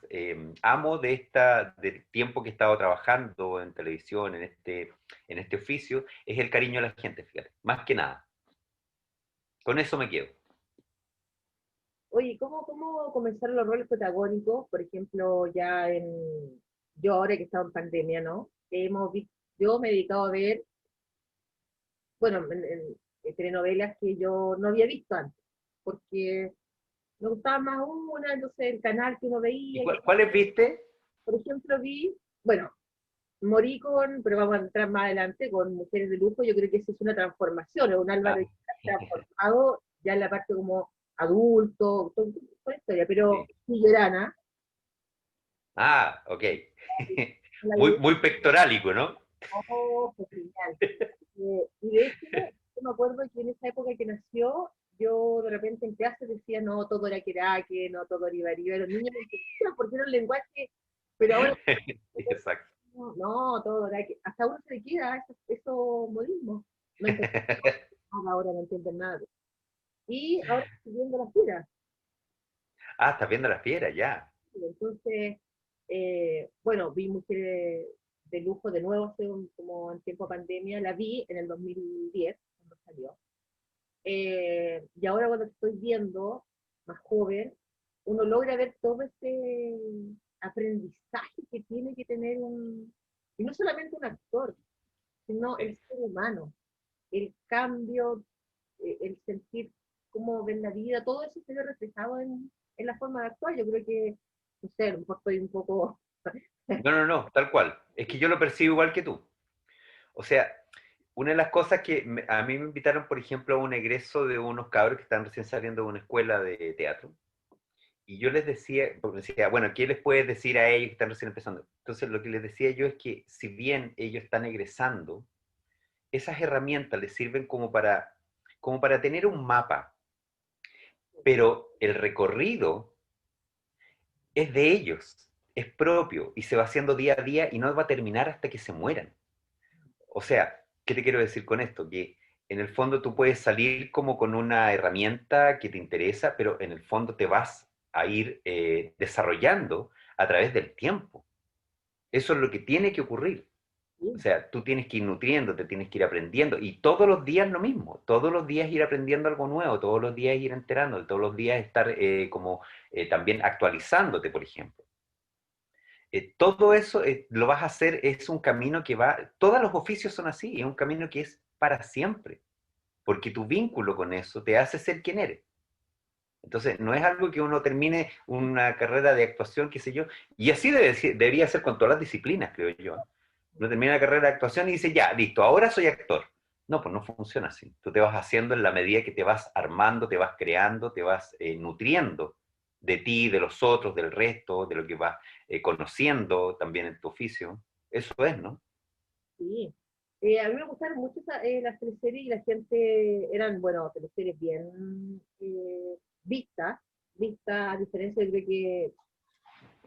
C: amo del tiempo que he estado trabajando en televisión, en este oficio, es el cariño de la gente, fíjate, más que nada. Con eso me quedo.
B: oye, ¿cómo comenzaron los roles protagónicos? Por ejemplo, yo ahora que he estado en pandemia, ¿no? Yo me he dedicado a ver, bueno, en telenovelas que yo no había visto antes, porque me gustaba más una, no sé, el canal que uno
C: ¿Y
B: veía.
C: cuáles viste?
B: Por ejemplo, bueno, morí pero vamos a entrar más adelante, con Mujeres de Lujo. Yo creo que esa es una transformación, es un
C: Ah,
B: Álvaro transformado ya en la parte como adulto, toda historia, pero
C: sí.
B: Millorana,
C: Ah, ok.
B: la
C: Muy,
B: vida,
C: muy pectorálico, ¿no?
B: oh, fue genial. Y de hecho, yo me acuerdo que en esa época que nació, yo de repente en clase decía, no, todo era queraque, no, todo era ibariba, los niños no entendían porque era un lenguaje, pero ahora
C: Exacto.
B: no, no, todo era que, hasta uno se le queda esos modismos. No entendía nada, ahora no entienden nada. Y ahora estoy viendo las tiras.
C: Ah, estás viendo las piedras, ya.
B: Entonces, bueno, vi Mujeres de Lujo de nuevo como en tiempo de pandemia, la vi en el 2010, cuando salió. Y ahora cuando estoy viendo, más joven, uno logra ver todo ese aprendizaje que tiene que tener y no solamente un actor, sino el
C: Sí.
B: ser humano, el cambio, el sentir cómo ven la vida, todo eso se ve reflejado en la forma de actuar. Yo creo que, no sé, a lo mejor estoy un poco...
C: No, no, no, tal cual. Es que yo lo percibo igual que tú. O sea, una de las cosas que a mí me invitaron, por ejemplo, a un egreso de unos cabros que están recién saliendo de una escuela de teatro. Y yo les decía, porque decía, bueno, ¿qué les puedes decir a ellos que están recién empezando? Entonces, lo que les decía yo es que si bien ellos están egresando, esas herramientas les sirven como para tener un mapa, pero el recorrido es de ellos, es propio y se va haciendo día a día y no va a terminar hasta que se mueran. O sea, ¿qué te quiero decir con esto? Que en el fondo tú puedes salir como con una herramienta que te interesa, pero en el fondo te vas a ir desarrollando a través del tiempo. Eso es lo que tiene que ocurrir. O sea, tú tienes que ir nutriéndote, tienes que ir aprendiendo. Y todos los días lo mismo. Todos los días ir aprendiendo algo nuevo, todos los días ir enterando, todos los días estar también actualizándote, por ejemplo. Todo eso lo vas a hacer, es un camino que va, todos los oficios son así, es un camino que es para siempre, porque tu vínculo con eso te hace ser quien eres. Entonces, no es algo que uno termine una carrera de actuación, qué sé yo, y así debería ser con todas las disciplinas, creo yo. Uno termina la carrera de actuación y dice, ya, listo, ahora soy actor. No, pues no funciona así. Tú te vas haciendo en la medida que te vas armando, te vas creando, te vas nutriendo de ti, de los otros, del resto, de lo que vas conociendo también en tu oficio. Eso es, ¿no?
B: Sí. A mí me gustaron mucho las teleseries y la gente eran, bueno, teleseries bien vistas, a diferencia de que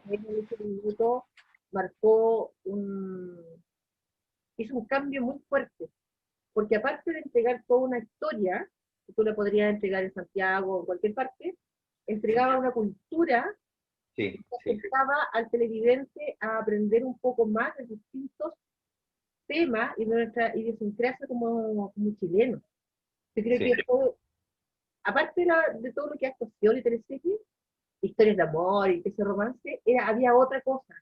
B: en ese minuto marcó hizo un cambio muy fuerte, porque aparte de entregar toda una historia, que tú la podrías entregar en Santiago o en cualquier parte, entregaba una cultura
C: Sí,
B: que
C: sí,
B: acercaba al televidente a aprender un poco más de distintos tema y de nuestra idiosincrasia como chilenos. Yo creo
C: Sí,
B: que todo, aparte de todo lo que es actuación y teleseries, historias de amor y ese romance, había otra cosa,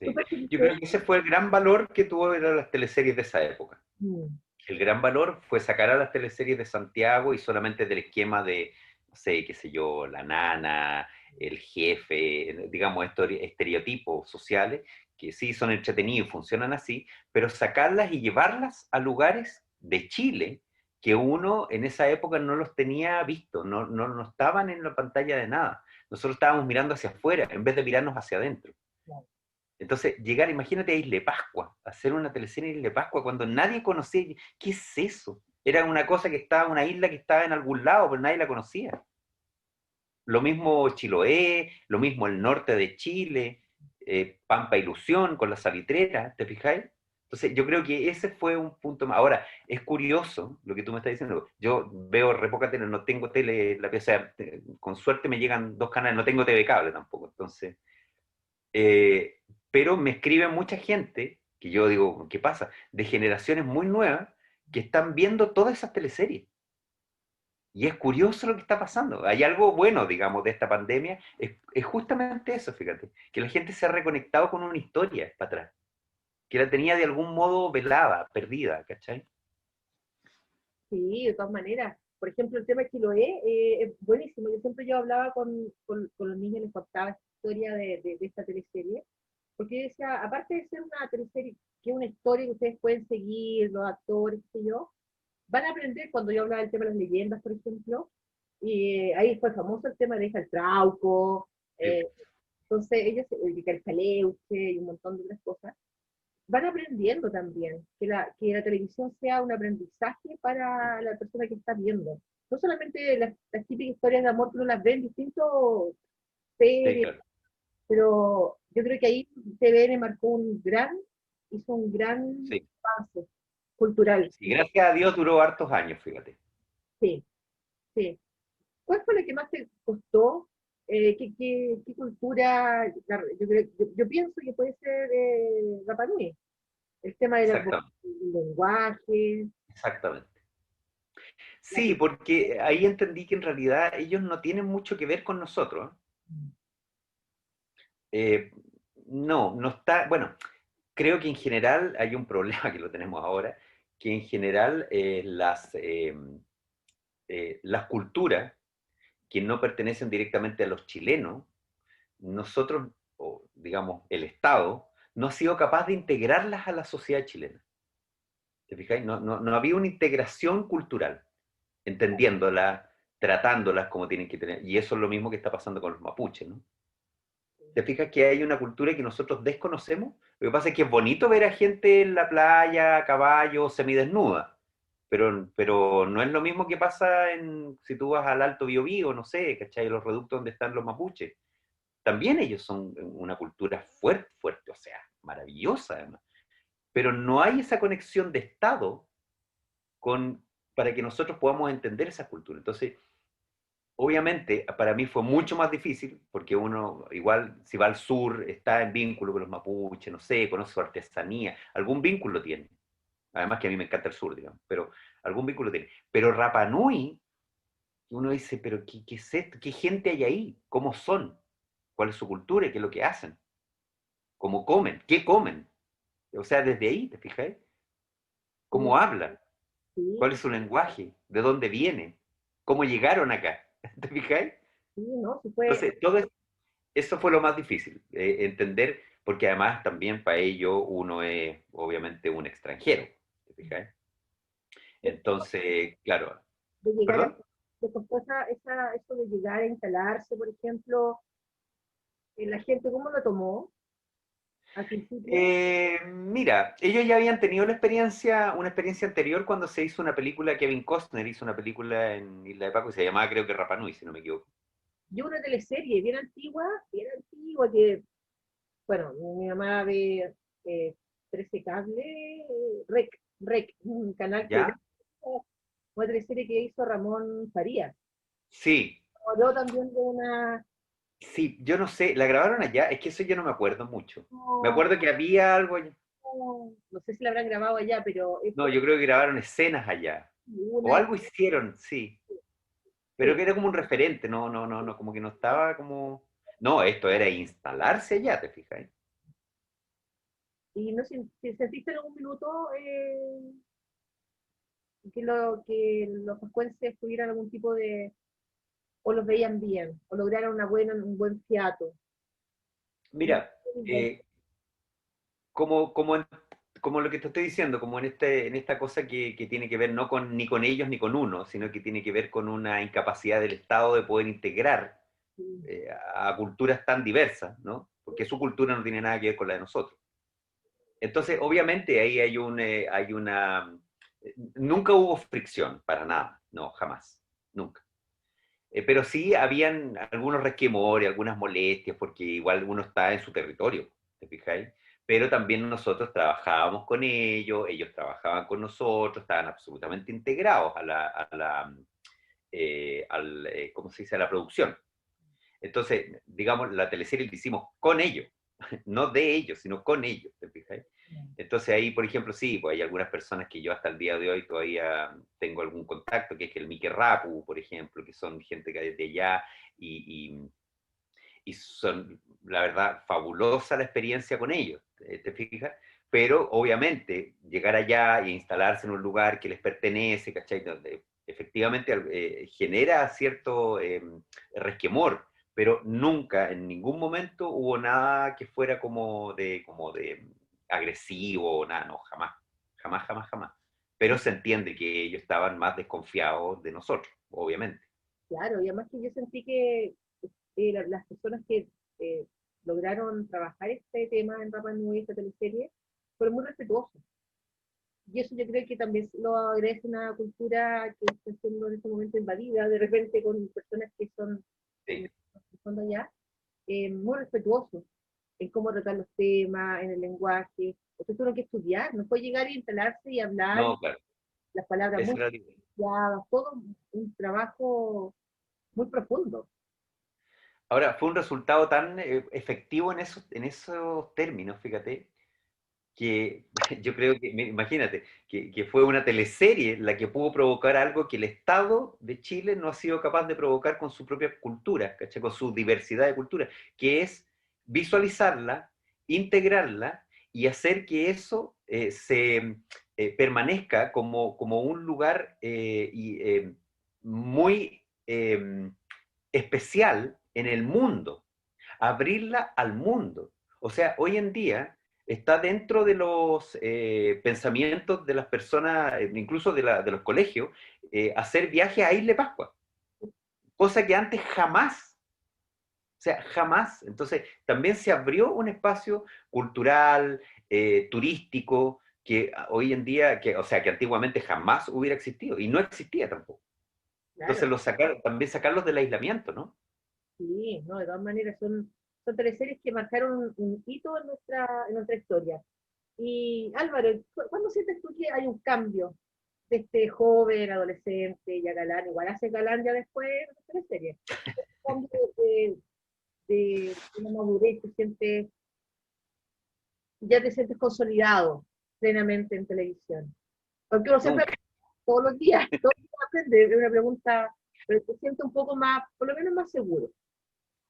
C: sí.
B: súper
C: Yo creo
B: diferente.
C: que ese fue el gran valor que tuvo las teleseries de esa época.
B: Mm,
C: El gran valor fue sacar a las teleseries de Santiago y solamente del esquema de, no sé, qué sé yo, la nana, el jefe, digamos, estos estereotipos sociales, que sí son entretenidos y funcionan así, pero sacarlas y llevarlas a lugares de Chile que uno en esa época no los tenía visto, no estaban en la pantalla de nada. Nosotros estábamos mirando hacia afuera en vez de mirarnos hacia adentro.
B: claro.
C: Entonces, llegar, imagínate a Isla Pascua, hacer una teleserie en Isla Pascua cuando nadie conocía, ¿qué es eso? Era una cosa que estaba, una isla que estaba en algún lado, pero nadie la conocía. Lo mismo Chiloé, lo mismo el norte de Chile, Pampa Ilusión con la salitrera, ¿te fijáis? Entonces, yo creo que ese fue un punto más. Ahora, es curioso lo que tú me estás diciendo. Yo veo re poca tele, no tengo tele, o sea, con suerte me llegan dos canales, no tengo TV cable tampoco. Entonces, eh, pero me escribe mucha gente, que yo digo, ¿qué pasa? De generaciones muy nuevas que están viendo todas esas teleseries. Y es curioso lo que está pasando. Hay algo bueno, digamos, de esta pandemia. Es justamente eso, fíjate. Que la gente se ha reconectado con una historia para atrás. Que la tenía de algún modo velada, perdida, ¿cachai?
B: Sí, de todas maneras. Por ejemplo, el tema de Chiloé es buenísimo. Yo hablaba con los niños, les contaba esta historia de esta teleserie, porque yo decía, aparte de ser una teleserie, que es una historia que ustedes pueden seguir, los actores, qué sé yo, van a aprender, cuando yo hablaba del tema de las leyendas, por ejemplo, y ahí fue famoso el tema de el Trauco,
C: Sí,
B: entonces ellos, el Caleuche y un montón de otras cosas, van aprendiendo también, que la televisión sea un aprendizaje para la persona que está viendo. No solamente las típicas historias de amor que uno las ve en distintos
C: sí,
B: series,
C: claro.
B: pero yo creo que ahí TVN hizo un gran
C: Sí.
B: paso cultural.
C: Sí, gracias a Dios duró hartos años, fíjate.
B: Sí, sí. ¿Cuál fue la que más te costó? ¿Qué cultura? Yo pienso que puede ser Rapa Nui, el tema del
C: Exactamente.
B: lenguaje,
C: Exactamente.
B: la
C: Sí, porque ahí entendí que en realidad ellos no tienen mucho que ver con nosotros. Eh, no está, bueno, creo que en general hay un problema que lo tenemos ahora, que en general las culturas que no pertenecen directamente a los chilenos, nosotros, o digamos, el Estado, no ha sido capaz de integrarlas a la sociedad chilena. ¿Te fijáis? No había una integración cultural, entendiéndolas, tratándolas como tienen que tener. Y eso es lo mismo que está pasando con los mapuches, ¿no? ¿Te fijas que hay una cultura que nosotros desconocemos? Lo que pasa es que es bonito ver a gente en la playa, a caballo, semidesnuda, pero no es lo mismo que pasa si tú vas al Alto Biobío, no sé, ¿cachai? Los reductos donde están los mapuches. También ellos son una cultura fuerte, fuerte, o sea, maravillosa además. Pero no hay esa conexión de Estado con, para que nosotros podamos entender esa cultura. Entonces, obviamente, para mí fue mucho más difícil, porque uno, igual, si va al sur, está en vínculo con los mapuches, no sé, conoce su artesanía, algún vínculo tiene. Además que a mí me encanta el sur, digamos, pero algún vínculo tiene. Pero Rapa Nui, uno dice, pero ¿qué es esto? ¿Qué gente hay ahí? ¿Cómo son? ¿Cuál es su cultura? ¿Qué es lo que hacen? ¿Cómo comen? ¿Qué comen? O sea, desde ahí, ¿te fijáis? ¿Cómo
B: sí,
C: hablan? ¿Cuál
B: sí,
C: es su lenguaje? ¿De dónde viene? ¿Cómo llegaron acá? ¿Te fijáis?
B: sí, ¿no? Sí fue,
C: Entonces, eso fue lo más difícil, entender, porque además también para ello uno es obviamente un extranjero, ¿te fijas? Entonces, claro,
B: de llegar a,
C: ¿perdón?
B: te costó eso de llegar a instalarse, por ejemplo, la gente, ¿cómo lo tomó al principio?
C: Mira, ellos ya habían tenido una experiencia anterior cuando se hizo una película, Kevin Costner hizo una película en Isla de Pascua que se llamaba creo que Rapa Nui, si no me equivoco.
B: Yo una teleserie bien antigua, que, bueno, mi mamá ve 13 cable, Rec, un canal que
C: ¿Ya?
B: una teleserie que hizo Ramón Farías.
C: Sí,
B: Habló también de una,
C: sí, yo no sé, ¿la grabaron allá? Es que eso yo no me acuerdo mucho. Me
B: no,
C: acuerdo que había algo allá.
B: no sé si la habrán grabado allá, pero es
C: No, yo creo que grabaron escenas allá. O
B: una,
C: algo hicieron, sí. Pero
B: sí,
C: que era como un referente, no, como que no estaba como... No, esto era instalarse allá, ¿te fijas?
B: y no sé si sentiste en algún minuto que los pascuenses tuvieran algún tipo de, o los veían bien, o lograron un buen fiato.
C: Mira, eh, como lo que te estoy diciendo, como en esta cosa que tiene que ver no con, ni con ellos ni con uno, sino que tiene que ver con una incapacidad del Estado de poder integrar a culturas tan diversas, ¿no? Porque su cultura no tiene nada que ver con la de nosotros. Entonces, obviamente ahí hay una... Nunca hubo fricción, para nada, no, jamás, nunca. Pero sí habían algunos resquemores, algunas molestias, porque igual uno está en su territorio, ¿te fijáis? Pero también nosotros trabajábamos con ellos trabajaban con nosotros, estaban absolutamente integrados ¿cómo se dice?, a la producción. Entonces, digamos, la teleserie la hicimos con ellos, no de ellos, sino con ellos, ¿te fijas? Entonces ahí, por ejemplo, sí, pues hay algunas personas que yo hasta el día de hoy todavía tengo algún contacto, que es el Mike Rapu, por ejemplo, que son gente que desde allá y, y son, la verdad, fabulosa la experiencia con ellos, ¿te fijas? Pero obviamente llegar allá e instalarse en un lugar que les pertenece, ¿cachai? Donde efectivamente genera cierto resquemor, pero nunca, en ningún momento hubo nada que fuera como de agresivo, nada, no, jamás, jamás, jamás, jamás. Pero se entiende que ellos estaban más desconfiados de nosotros, obviamente.
B: Claro, y además que yo sentí que las personas que eh, lograron trabajar este tema en Rapa Nui, esta teleserie, fueron muy respetuosos. Y eso yo creo que también lo agradece una cultura que está siendo en este momento invadida de repente con personas que son
C: Sí.
B: en el fondo allá, muy respetuosos en cómo tratar los temas, en el lenguaje. Usted tuvo que estudiar, no fue llegar y instalarse y hablar y
C: No, claro,
B: las palabras
C: esa
B: muy
C: era la idea.
B: estudiadas, todo un trabajo muy profundo.
C: Ahora, fue un resultado tan efectivo en esos términos, fíjate, que yo creo que, imagínate, que fue una teleserie la que pudo provocar algo que el Estado de Chile no ha sido capaz de provocar con su propia cultura, ¿cachai? Con su diversidad de cultura, que es visualizarla, integrarla y hacer que eso se permanezca como un lugar muy especial en el mundo, abrirla al mundo. O sea, hoy en día está dentro de los pensamientos de las personas, incluso de los colegios, hacer viajes a Isla de Pascua, cosa que antes jamás, o sea, jamás. Entonces, también se abrió un espacio cultural, turístico, que hoy en día, o sea, que antiguamente jamás hubiera existido, y no existía tampoco.
B: Claro,
C: Entonces, también sacarlos del aislamiento, ¿no?
B: sí, no, de todas maneras son teleseries que marcaron un hito en nuestra historia. Y Álvaro, ¿cuándo sientes tú que hay un cambio de este joven, adolescente, ya galán, igual hace galán ya después de la teleserie? Un cambio de una madurez, ya te sientes consolidado plenamente en televisión. Porque uno siempre,
C: Nunca.
B: todos los días aprende, es una pregunta, pero te sientes un poco más, por lo menos más seguro.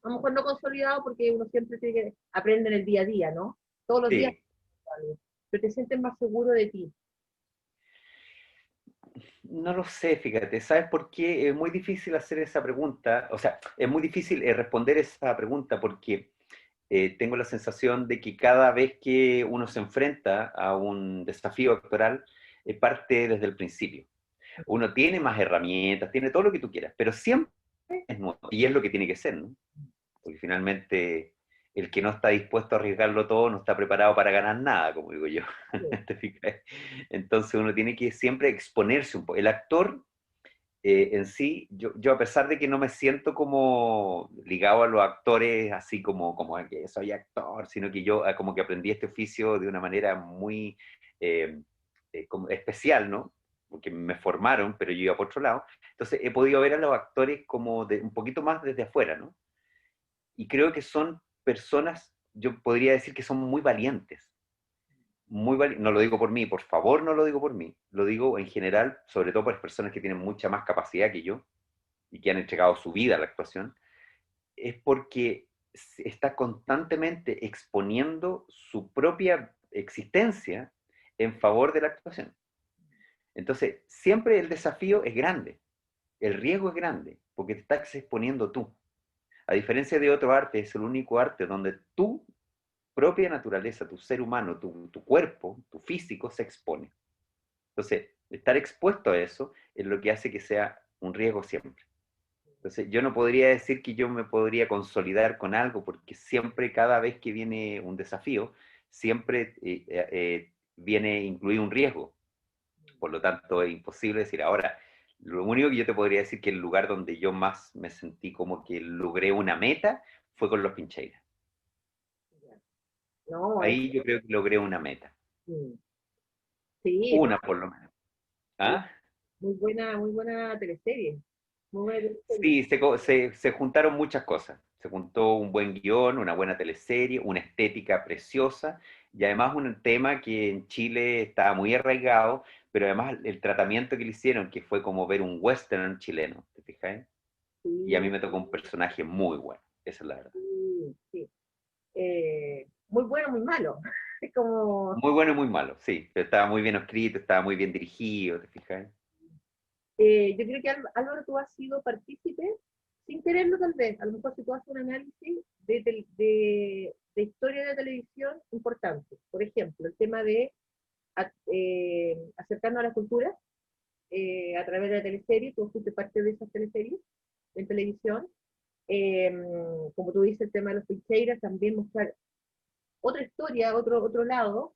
B: A lo mejor no consolidado porque uno siempre tiene que aprender en el día a día, ¿no? Todos los días,
C: Sí.
B: pero te sientes más seguro de ti.
C: No lo sé, fíjate, ¿sabes por qué? Es muy difícil hacer esa pregunta, o sea, es muy difícil responder esa pregunta porque tengo la sensación de que cada vez que uno se enfrenta a un desafío actoral, parte desde el principio. Uno tiene más herramientas, tiene todo lo que tú quieras, pero siempre es nuevo, y es lo que tiene que ser, ¿no? Porque finalmente el que no está dispuesto a arriesgarlo todo no está preparado para ganar nada, como digo yo. ¿Te fijas? Entonces uno tiene que siempre exponerse un poco. El actor en sí, yo a pesar de que no me siento como ligado a los actores, así como que soy actor, sino que yo como que aprendí este oficio de una manera muy como especial, ¿no? Porque me formaron, pero yo iba por otro lado. Entonces he podido ver a los actores como un poquito más desde afuera, ¿no? Y creo que son personas, yo podría decir que son muy valientes, no lo digo por mí, por favor no lo digo por mí, lo digo en general, sobre todo por las personas que tienen mucha más capacidad que yo y que han entregado su vida a la actuación, es porque está constantemente exponiendo su propia existencia en favor de la actuación. Entonces, siempre el desafío es grande, el riesgo es grande, porque te estás exponiendo tú. A diferencia de otro arte, es el único arte donde tu propia naturaleza, tu ser humano, tu cuerpo, tu físico se expone. Entonces, estar expuesto a eso es lo que hace que sea un riesgo siempre. Entonces, yo no podría decir que yo me podría consolidar con algo, porque siempre, cada vez que viene un desafío, siempre viene incluido un riesgo. Por lo tanto, es imposible decir. Ahora, lo único que yo te podría decir que el lugar donde yo más me sentí como que logré una meta fue con los Pincheiras.
B: No, es,
C: Ahí yo creo que logré una meta.
B: mm, sí, no,
C: Una por lo menos.
B: muy,
C: ¿Ah?
B: muy buena teleserie. Muy buena teleserie.
C: Sí, se juntaron muchas cosas. Se juntó un buen guión, una buena teleserie, una estética preciosa y además un tema que en Chile estaba muy arraigado, pero además el tratamiento que le hicieron, que fue como ver un western chileno, ¿te fijas? Y a mí
B: Sí,
C: me tocó un personaje muy bueno, esa es la verdad.
B: sí, sí. Muy bueno, muy malo. Es como,
C: Muy bueno y muy malo, sí, pero estaba muy bien escrito, estaba muy bien dirigido, ¿te fijas?
B: yo creo que Álvaro, tú has sido partícipe, sin quererlo tal vez, a lo mejor si tú haces un análisis de historia de televisión importante. Por ejemplo, el tema de acercarnos a la cultura a través de la teleserie, tú fuiste parte de esas teleseries en televisión. Eh, Como tú dices, el tema de los pincheiras, también mostrar otra historia, otro lado.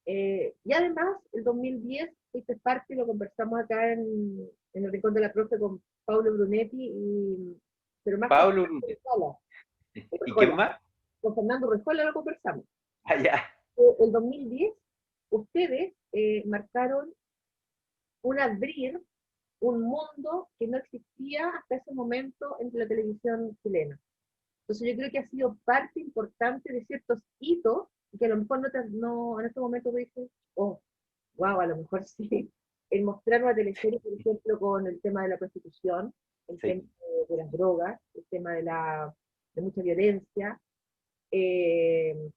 B: Y además, el 2010 fuiste parte, y lo conversamos acá en el Rincón de la Profe con Paulo Brunetti, pero más con
C: Pablo
B: Fernando
C: Lunes. ¿Y quién
B: Rejola.
C: más?
B: Con Fernando Rejola lo conversamos.
C: Allá.
B: El 2010, ustedes marcaron un abrir, un mundo que no existía hasta ese momento en la televisión chilena. Entonces yo creo que ha sido parte importante de ciertos hitos que a lo mejor no en este momento te dices, oh, wow, a lo mejor sí. El mostrar una teleserie, por ejemplo, con el tema de la prostitución, el tema
C: Sí.
B: de las drogas, el tema de mucha violencia,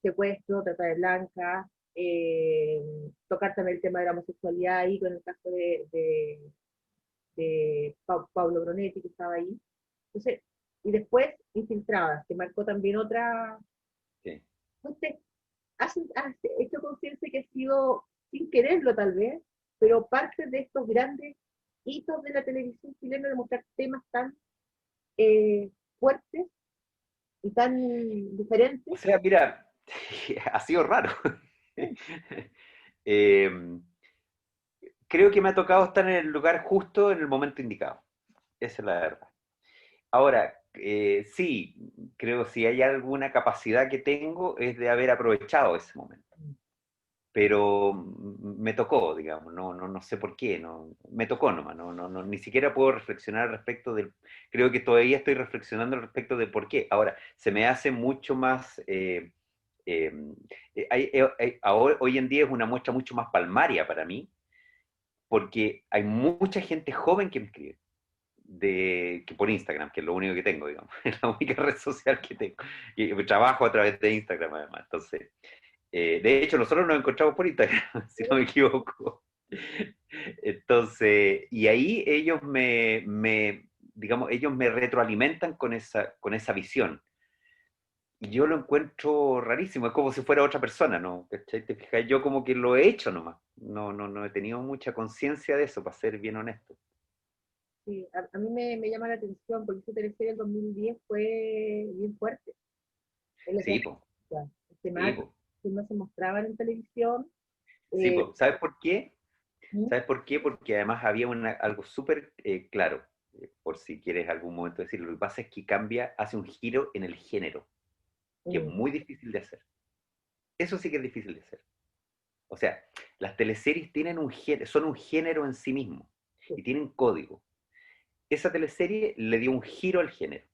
B: secuestro, trata de blancas, tocar también el tema de la homosexualidad ahí con el caso de Pablo Bronetti que estaba ahí. Entonces, y después Infiltradas, que marcó también otra.
C: Sí.
B: Usted has hecho conciencia que ha sido, sin quererlo tal vez, pero parte de estos grandes hitos de la televisión chilena de mostrar temas tan eh, fuertes y tan
C: O
B: diferentes.
C: sea, mira, ha sido raro.
B: Sí,
C: Eh, creo que me ha tocado estar en el lugar justo en el momento indicado. Esa es la verdad. Ahora, sí, creo que si hay alguna capacidad que tengo es de haber aprovechado ese momento. Pero me tocó, digamos, no sé por qué, me tocó nomás, ni siquiera puedo reflexionar al respecto del, creo que todavía estoy reflexionando al respecto de por qué. Ahora, se me hace mucho más, eh, ahora, hoy en día es una muestra mucho más palmaria para mí, porque hay mucha gente joven que me escribe, que por Instagram, que es lo único que tengo, digamos, es la única red social que tengo. Y trabajo a través de Instagram además, entonces, de hecho, nosotros nos encontramos por Instagram, si no me equivoco. Entonces, y ahí digamos, ellos me retroalimentan con esa visión. Y yo lo encuentro rarísimo, es como si fuera otra persona, ¿no? ¿Cachai? ¿Te fijas? Yo como que lo he hecho nomás. No he tenido mucha conciencia de eso, para ser bien honesto.
B: sí, a mí me llama la atención porque esa teleserie del 2010 fue bien fuerte. En la
C: Sí, po, sí,
B: temática
C: po,
B: que no se mostraban en televisión.
C: sí,
B: Eh,
C: po. ¿Sabes por qué?
B: ¿Mm?
C: ¿Sabes por qué? Porque además había algo súper claro, por si quieres algún momento decirlo. Lo que pasa es que cambia, hace un giro en el género, que es
B: Mm,
C: muy difícil de hacer. Eso sí que es difícil de hacer. O sea, las teleseries tienen son un género en sí mismo
B: sí,
C: y tienen código. Esa teleserie le dio un giro al género.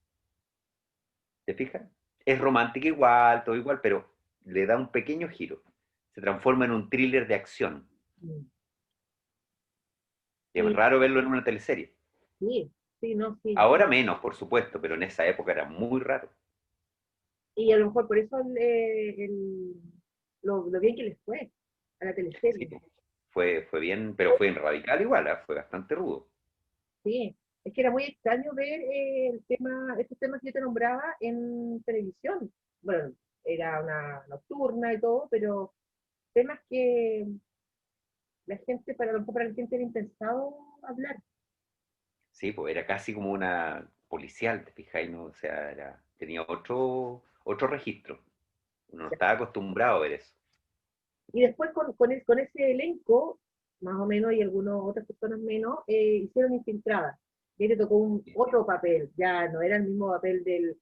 C: ¿Te fijas? Es romántica igual, todo igual, pero le da un pequeño giro. se transforma en un thriller de acción.
B: Mm.
C: Es
B: Sí,
C: raro verlo en una teleserie.
B: sí, sí, no, sí.
C: Ahora menos, por supuesto, pero en esa época era muy raro.
B: Y a lo mejor por eso lo bien que les fue a la
C: Sí,
B: teleserie.
C: fue bien, pero fue en radical igual, ¿ah? Fue bastante rudo.
B: Sí, es que era muy extraño ver estos temas que yo te nombraba en televisión. Bueno, era una nocturna y todo, pero temas que la gente, para a lo mejor para la gente era impensado hablar.
C: Sí, pues era casi como una policial, ¿te fijáis? ¿No? O sea, tenía otro registro. Uno no estaba acostumbrado a ver eso.
B: Y después con ese elenco, más o menos, y algunas otras personas menos, hicieron Infiltradas. Y ahí te tocó otro papel, ya no era el mismo papel del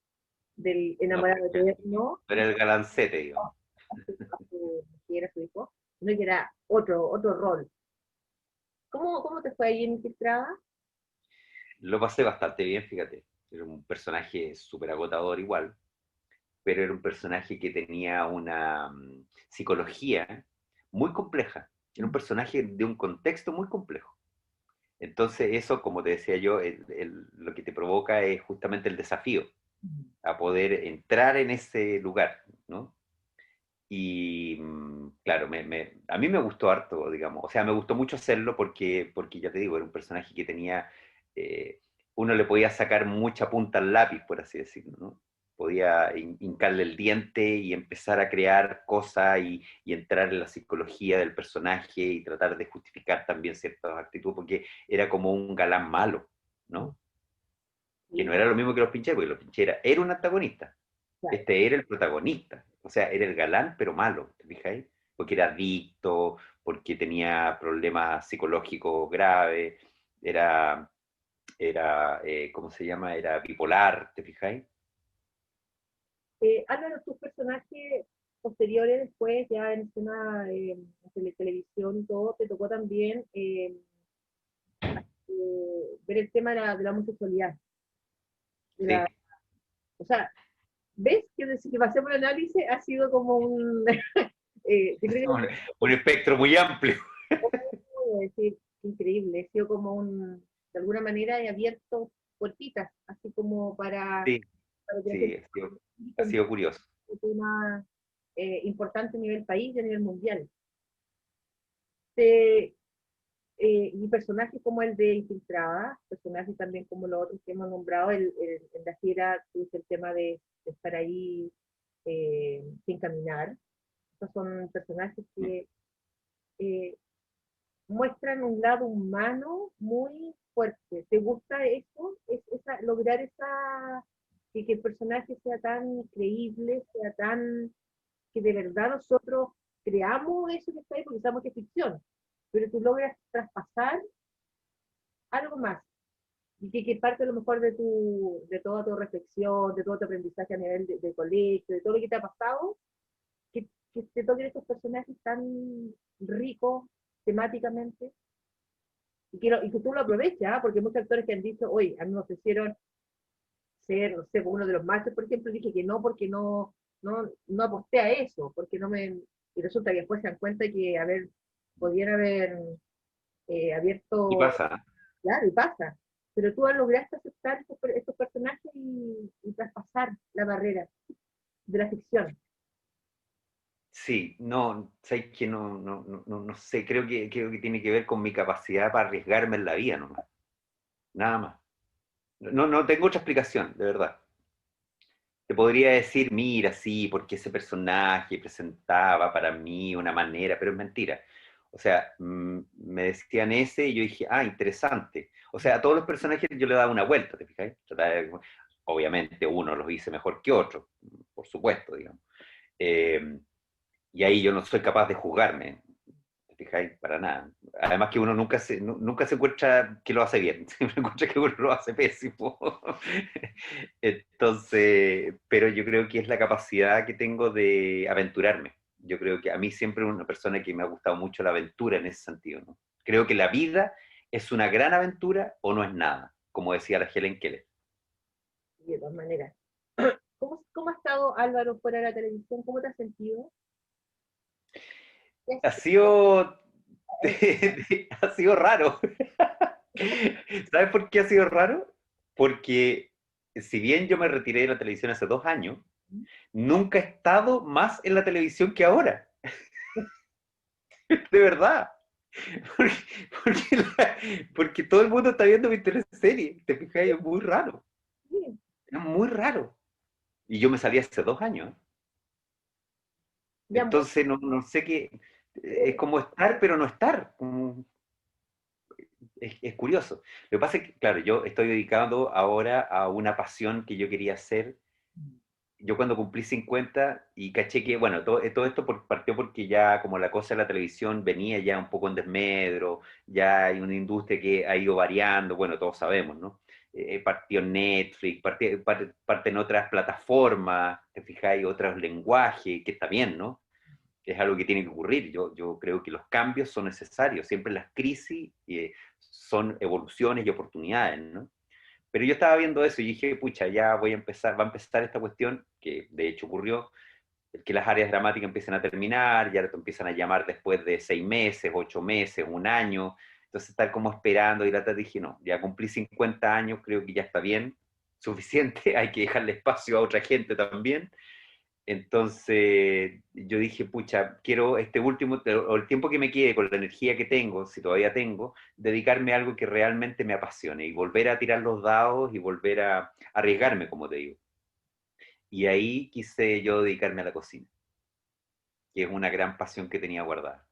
C: No,
B: enamorado eterno,
C: era el galancete, digamos.
B: que era su hijo, sino que era otro rol. ¿Cómo te fue ahí en Infiltrada?
C: Lo pasé bastante bien, fíjate. Era un personaje súper agotador igual, pero era un personaje que tenía una psicología muy compleja. Era un personaje de un contexto muy complejo. Entonces eso, como te decía yo, lo que te provoca es justamente el desafío a poder entrar en ese lugar, ¿no? Y claro, a mí me gustó harto, digamos, o sea, me gustó mucho hacerlo porque ya te digo, era un personaje que tenía, eh, uno le podía sacar mucha punta al lápiz, por así decirlo, ¿no? Podía hincarle el diente y empezar a crear cosas y entrar en la psicología del personaje y tratar de justificar también ciertas actitudes, porque era como un galán malo, ¿no? Que no
B: Sí,
C: era lo mismo que los Pincheros, porque los Pincheros era un antagonista,
B: claro.
C: este era el protagonista, o sea, era el galán, pero malo, ¿te fijáis? Porque era adicto, porque tenía problemas psicológicos graves, era, ¿cómo se llama? Era bipolar, ¿te fijáis?
B: Álvaro, tus personajes posteriores, después, ya en escena, televisión y todo, te tocó también ver el tema de la homosexualidad. De la,
C: Sí,
B: o sea, ¿ves que desde que pasé por el análisis ha sido como un... yo creo
C: un, un espectro muy amplio.
B: puedo decir, increíble, he sido como de alguna manera he abierto puertitas, así como
C: Sí,
B: para que la
C: sí,
B: gente
C: ha
B: entienda
C: sido curioso.
B: un tema importante a nivel país y a nivel mundial. De, y personajes como el de Infiltrada, personajes también como los otros que hemos nombrado, en la fiera tuviste el tema de estar ahí sin caminar. Estos son personajes que eh, muestran un lado humano muy fuerte. ¿Te gusta eso? Lograr que el personaje sea tan creíble, sea tan, que de verdad nosotros creamos eso que está ahí porque sabemos que es ficción, pero tú logras traspasar algo más y que parte a lo mejor de toda tu reflexión, de todo tu aprendizaje a nivel de colegio, de todo lo que te ha pasado, que te toquen estos personajes tan ricos temáticamente y que tú lo aproveches, ¿ah? Porque muchos actores que han dicho, oye, a mí me ofrecieron ser, no sé, uno de los machos, por ejemplo, dije que no, porque no aposté a eso, porque no me... Y resulta que después se dan cuenta que, podían haber
C: Y
B: abierto,
C: pasa, ¿eh?
B: claro, y pasa. Pero tú lograste aceptar estos personajes y traspasar la barrera de la ficción.
C: Sí, no, sé que no sé, creo que tiene que ver con mi capacidad para arriesgarme en la vida nomás, nada más. No tengo otra explicación, de verdad. Te podría decir, mira, sí, porque ese personaje presentaba para mí una manera, pero es mentira. O sea, me decían ese y yo dije, ah, interesante. O sea, a todos los personajes yo le daba una vuelta, ¿te fijáis? Obviamente uno los hice mejor que otro, por supuesto, digamos. Eh, y ahí yo no soy capaz de juzgarme, ¿te fijáis? Para nada. Además que uno nunca se encuentra que lo hace bien, siempre encuentra que uno lo hace pésimo. Entonces, pero yo creo que es la capacidad que tengo de aventurarme. Yo creo que a mí siempre una persona que me ha gustado mucho la aventura en ese sentido, ¿no? Creo que la vida es una gran aventura o no es nada, como decía la Helen Keller.
B: Y de todas maneras. ¿Cómo ha estado Álvaro fuera de la televisión? ¿Cómo te has sentido?
C: ha sido, ha sido raro. ¿Sabes por qué ha sido raro? Porque si bien yo me retiré de la televisión hace 2 años, nunca he estado más en la televisión que ahora. De verdad. Porque, porque todo el mundo está viendo mi teleserie. ¿Te fijas? Es muy raro.
B: Sí,
C: Es muy raro. Y yo me salí hace 2 años.
B: ya mucho.
C: Entonces no sé qué. Es como estar, pero no estar. Es curioso. Lo que pasa es que, claro, yo estoy dedicado ahora a una pasión que yo quería hacer. Yo cuando cumplí 50 y caché que, bueno, todo esto partió porque ya como la cosa de la televisión venía ya un poco en desmedro, ya hay una industria que ha ido variando, bueno, todos sabemos, ¿no? Partió en Netflix, parte en otras plataformas, te fijáis, otros lenguajes, que está bien, ¿no? Es algo que tiene que ocurrir. Yo creo que los cambios son necesarios, siempre las crisis son evoluciones y oportunidades, ¿no? Pero yo estaba viendo eso y dije, pucha, ya va a empezar esta cuestión, que de hecho ocurrió, que las áreas dramáticas empiezan a terminar, ya te empiezan a llamar después de 6 meses, 8 meses, un año, entonces estar como esperando y dije, no, ya cumplí 50 años, creo que ya está bien, suficiente, hay que dejarle espacio a otra gente también, entonces yo dije, pucha, quiero este último, o el tiempo que me quede con la energía que tengo, si todavía tengo, dedicarme a algo que realmente me apasione y volver a tirar los dados y volver a arriesgarme, como te digo. Y ahí quise yo dedicarme a la cocina, que es una gran pasión que tenía guardada.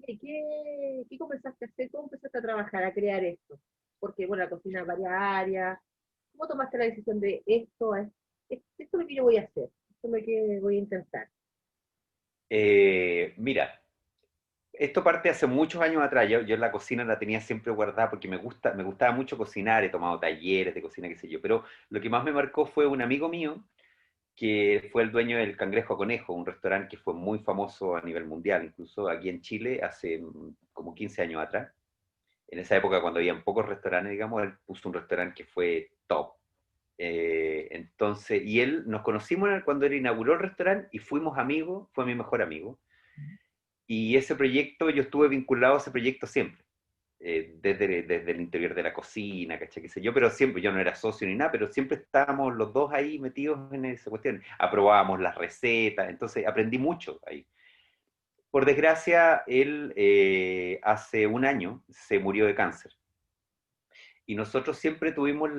B: ¿Qué comenzaste a hacer? ¿Cómo empezaste a trabajar, a crear esto? Porque, bueno, la cocina es varias áreas. ¿Cómo tomaste la decisión de esto es lo que yo voy a hacer, esto es lo que voy a intentar?
C: Mira, esto parte hace muchos años atrás. Yo la cocina la tenía siempre guardada porque me gustaba mucho cocinar, he tomado talleres de cocina, qué sé yo, pero lo que más me marcó fue un amigo mío que fue el dueño del Cangrejo a Conejo, un restaurante que fue muy famoso a nivel mundial, incluso aquí en Chile hace como 15 años atrás. En esa época, cuando había pocos restaurantes, digamos, él puso un restaurante que fue top. Entonces, y él nos conocimos cuando él inauguró el restaurante y fuimos amigos, fue mi mejor amigo. Y ese proyecto, yo estuve vinculado a ese proyecto siempre, desde el interior de la cocina, ¿cachai? Qué sé yo, pero siempre, yo no era socio ni nada, pero siempre estábamos los dos ahí metidos en esa cuestión. Aprobábamos las recetas, entonces aprendí mucho ahí. Por desgracia, él hace un año se murió de cáncer. Y nosotros siempre tuvimos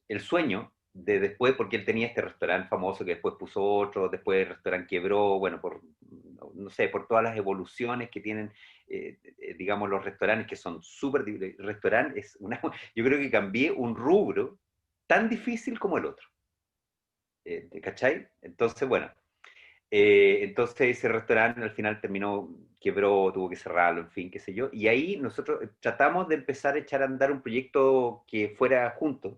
C: el sueño de después, porque él tenía este restaurante famoso que después puso otro, después el restaurante quebró, bueno, no sé, por todas las evoluciones que tienen, digamos, los restaurantes que son súper, restaurante es una, yo creo que cambié un rubro tan difícil como el otro, ¿cachai? Entonces, bueno, entonces ese restaurante al final terminó, quebró, tuvo que cerrarlo, en fin, qué sé yo. Y ahí nosotros tratamos de empezar a echar a andar un proyecto que fuera juntos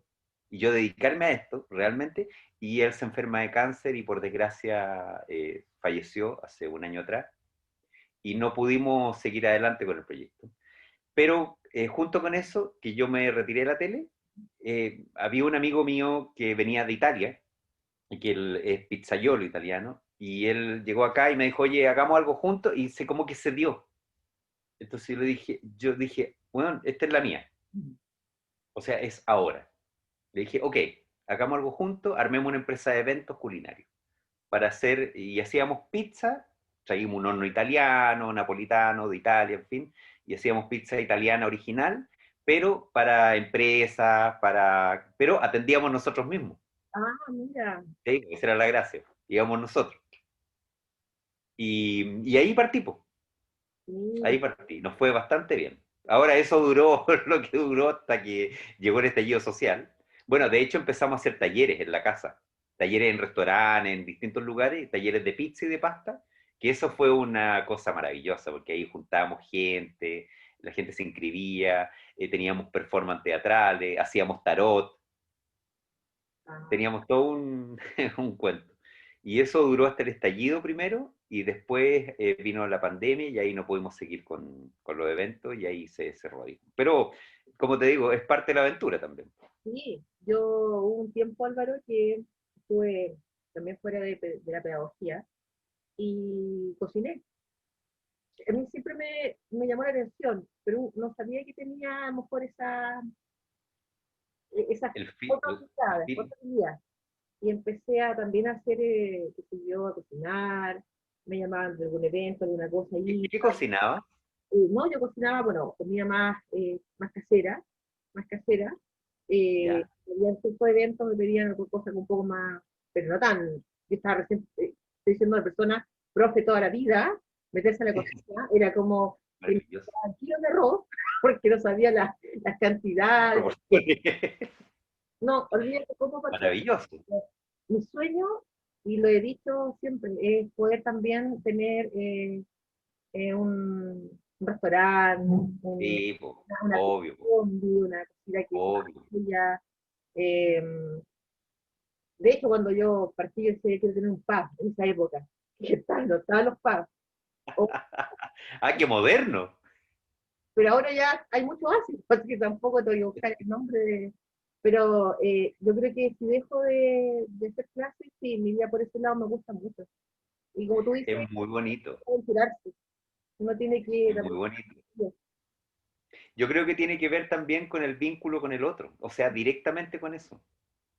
C: y yo dedicarme a esto realmente. Y él se enferma de cáncer y por desgracia falleció hace un año atrás y no pudimos seguir adelante con el proyecto. Pero junto con eso, que yo me retiré de la tele, había un amigo mío que venía de Italia y que él es pizzaiolo italiano, y él llegó acá y me dijo, oye, hagamos algo juntos, y se como que se dio. Entonces yo dije, bueno, esta es la mía, o sea, es ahora. Le dije, ok, hagamos algo juntos, armemos una empresa de eventos culinarios para hacer, y hacíamos pizza, traímos un horno italiano, napolitano, de Italia, en fin, y hacíamos pizza italiana original, pero para empresas, pero atendíamos nosotros mismos.
B: Ah, mira.
C: ¿Sí? Esa era la gracia, íbamos nosotros. Y ahí partí, po. Ahí
B: Sí.
C: partí. Nos fue bastante bien. Ahora eso duró lo que duró hasta que llegó el estallido social. Bueno, de hecho empezamos a hacer talleres en la casa. Talleres en restaurantes, en distintos lugares, talleres de pizza y de pasta, que eso fue una cosa maravillosa, porque ahí juntábamos gente, la gente se inscribía, teníamos performance teatrales, hacíamos tarot,
B: Ah,
C: teníamos todo un cuento. Y eso duró hasta el estallido primero y después vino la pandemia y ahí no pudimos seguir con los eventos y ahí se cerró ahí. Pero, como te digo, es parte de la aventura también.
B: sí, yo hubo un tiempo, Álvaro, que estuve también fuera de la pedagogía y cociné. a mí siempre me llamó la atención, pero no sabía que tenía a lo mejor esas
C: El, fi-
B: otras
C: el
B: habilidades,
C: film.
B: otras habilidades. Y empecé a también a hacer, qué sé yo, a cocinar, me llamaban de algún evento, alguna cosa
C: ¿Qué,
B: ahí.
C: qué cocinaba?
B: No, yo cocinaba, bueno, comida más casera, más casera.
C: Ya.
B: Había ciertos eventos me pedían alguna cosa un poco más, pero no tan, yo estaba recién, estoy diciendo de persona, profe toda la vida, meterse a la cocina, era como que
C: Maravilloso.
B: kilos de arroz, porque no sabía las cantidades.
C: Proporciones.
B: No, olvídate cómo porque
C: Maravilloso.
B: mi sueño, y lo he dicho siempre, es poder también tener un restaurante,
C: Sí, po,
B: una
C: obvio, po,
B: combi, una cocina que sea
C: obvio.
B: suya. Eh, de hecho, cuando yo partí, yo decía, quiero tener un pub en esa época. Y estaban los pubs. O-
C: Ah, qué moderno.
B: pero ahora ya hay mucho ácido, así que tampoco te voy a buscar el nombre de... Pero yo creo que si dejo de hacer clases, sí, mi vida por ese lado me gusta mucho. Y como tú dices,
C: Es muy bonito.
B: aventurarse. Uno tiene que
C: Es muy
B: también...
C: bonito. Yo creo que tiene que ver también con el vínculo con el otro, o sea, directamente con eso.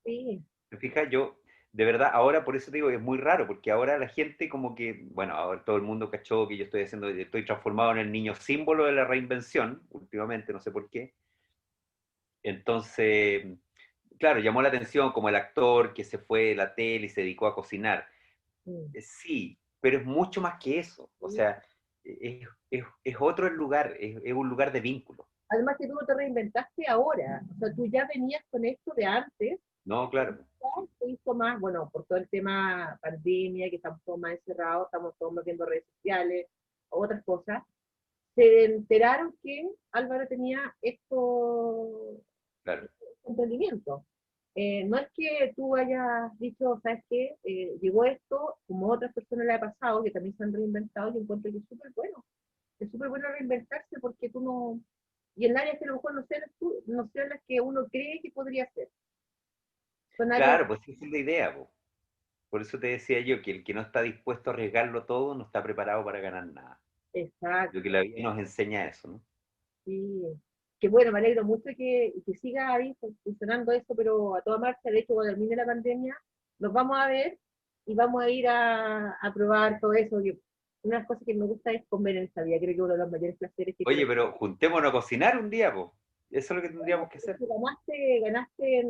B: Sí,
C: ¿Te fijas? Yo, de verdad, ahora por eso te digo que es muy raro, porque ahora la gente como que, bueno, ahora todo el mundo cachó que yo estoy haciendo, estoy transformado en el niño símbolo de la reinvención, últimamente, no sé por qué. Entonces, claro, llamó la atención como el actor que se fue de la tele y se dedicó a cocinar.
B: sí,
C: Sí, pero es mucho más que eso. O
B: sí.
C: sea, es otro el lugar, es un lugar de vínculo.
B: Además que tú no te reinventaste ahora, o sea, tú ya venías con esto de antes,
C: No, claro.
B: se hizo más, bueno, por todo el tema pandemia, que estamos todos más encerrados, estamos todos metiendo redes sociales, otras cosas, se enteraron que Álvaro tenía
C: Claro.
B: este emprendimiento. No es que tú hayas dicho, ¿sabes qué? Llegó esto, como a otras personas le ha pasado, que también se han reinventado, y encuentro que es súper bueno reinventarse porque tú no, y en áreas que a lo mejor no sean las que uno cree que podría ser. Son áreas
C: Claro, pues esa es la idea, po. Por eso te decía yo que el que no está dispuesto a arriesgarlo todo no está preparado para ganar nada. Lo que
B: exactas.
C: la vida nos enseña eso, ¿no?
B: Sí. Que bueno, me alegro mucho que siga ahí funcionando eso, pero a toda marcha. De hecho, cuando termine la pandemia, nos vamos a ver y vamos a ir a probar todo eso. Una de las cosas que me gusta es comer en esta vida. Creo que uno de los mayores placeres que
C: Oye,
B: tiene.
C: pero juntémonos a cocinar un día, po. Eso es lo que tendríamos que hacer.
B: Ganaste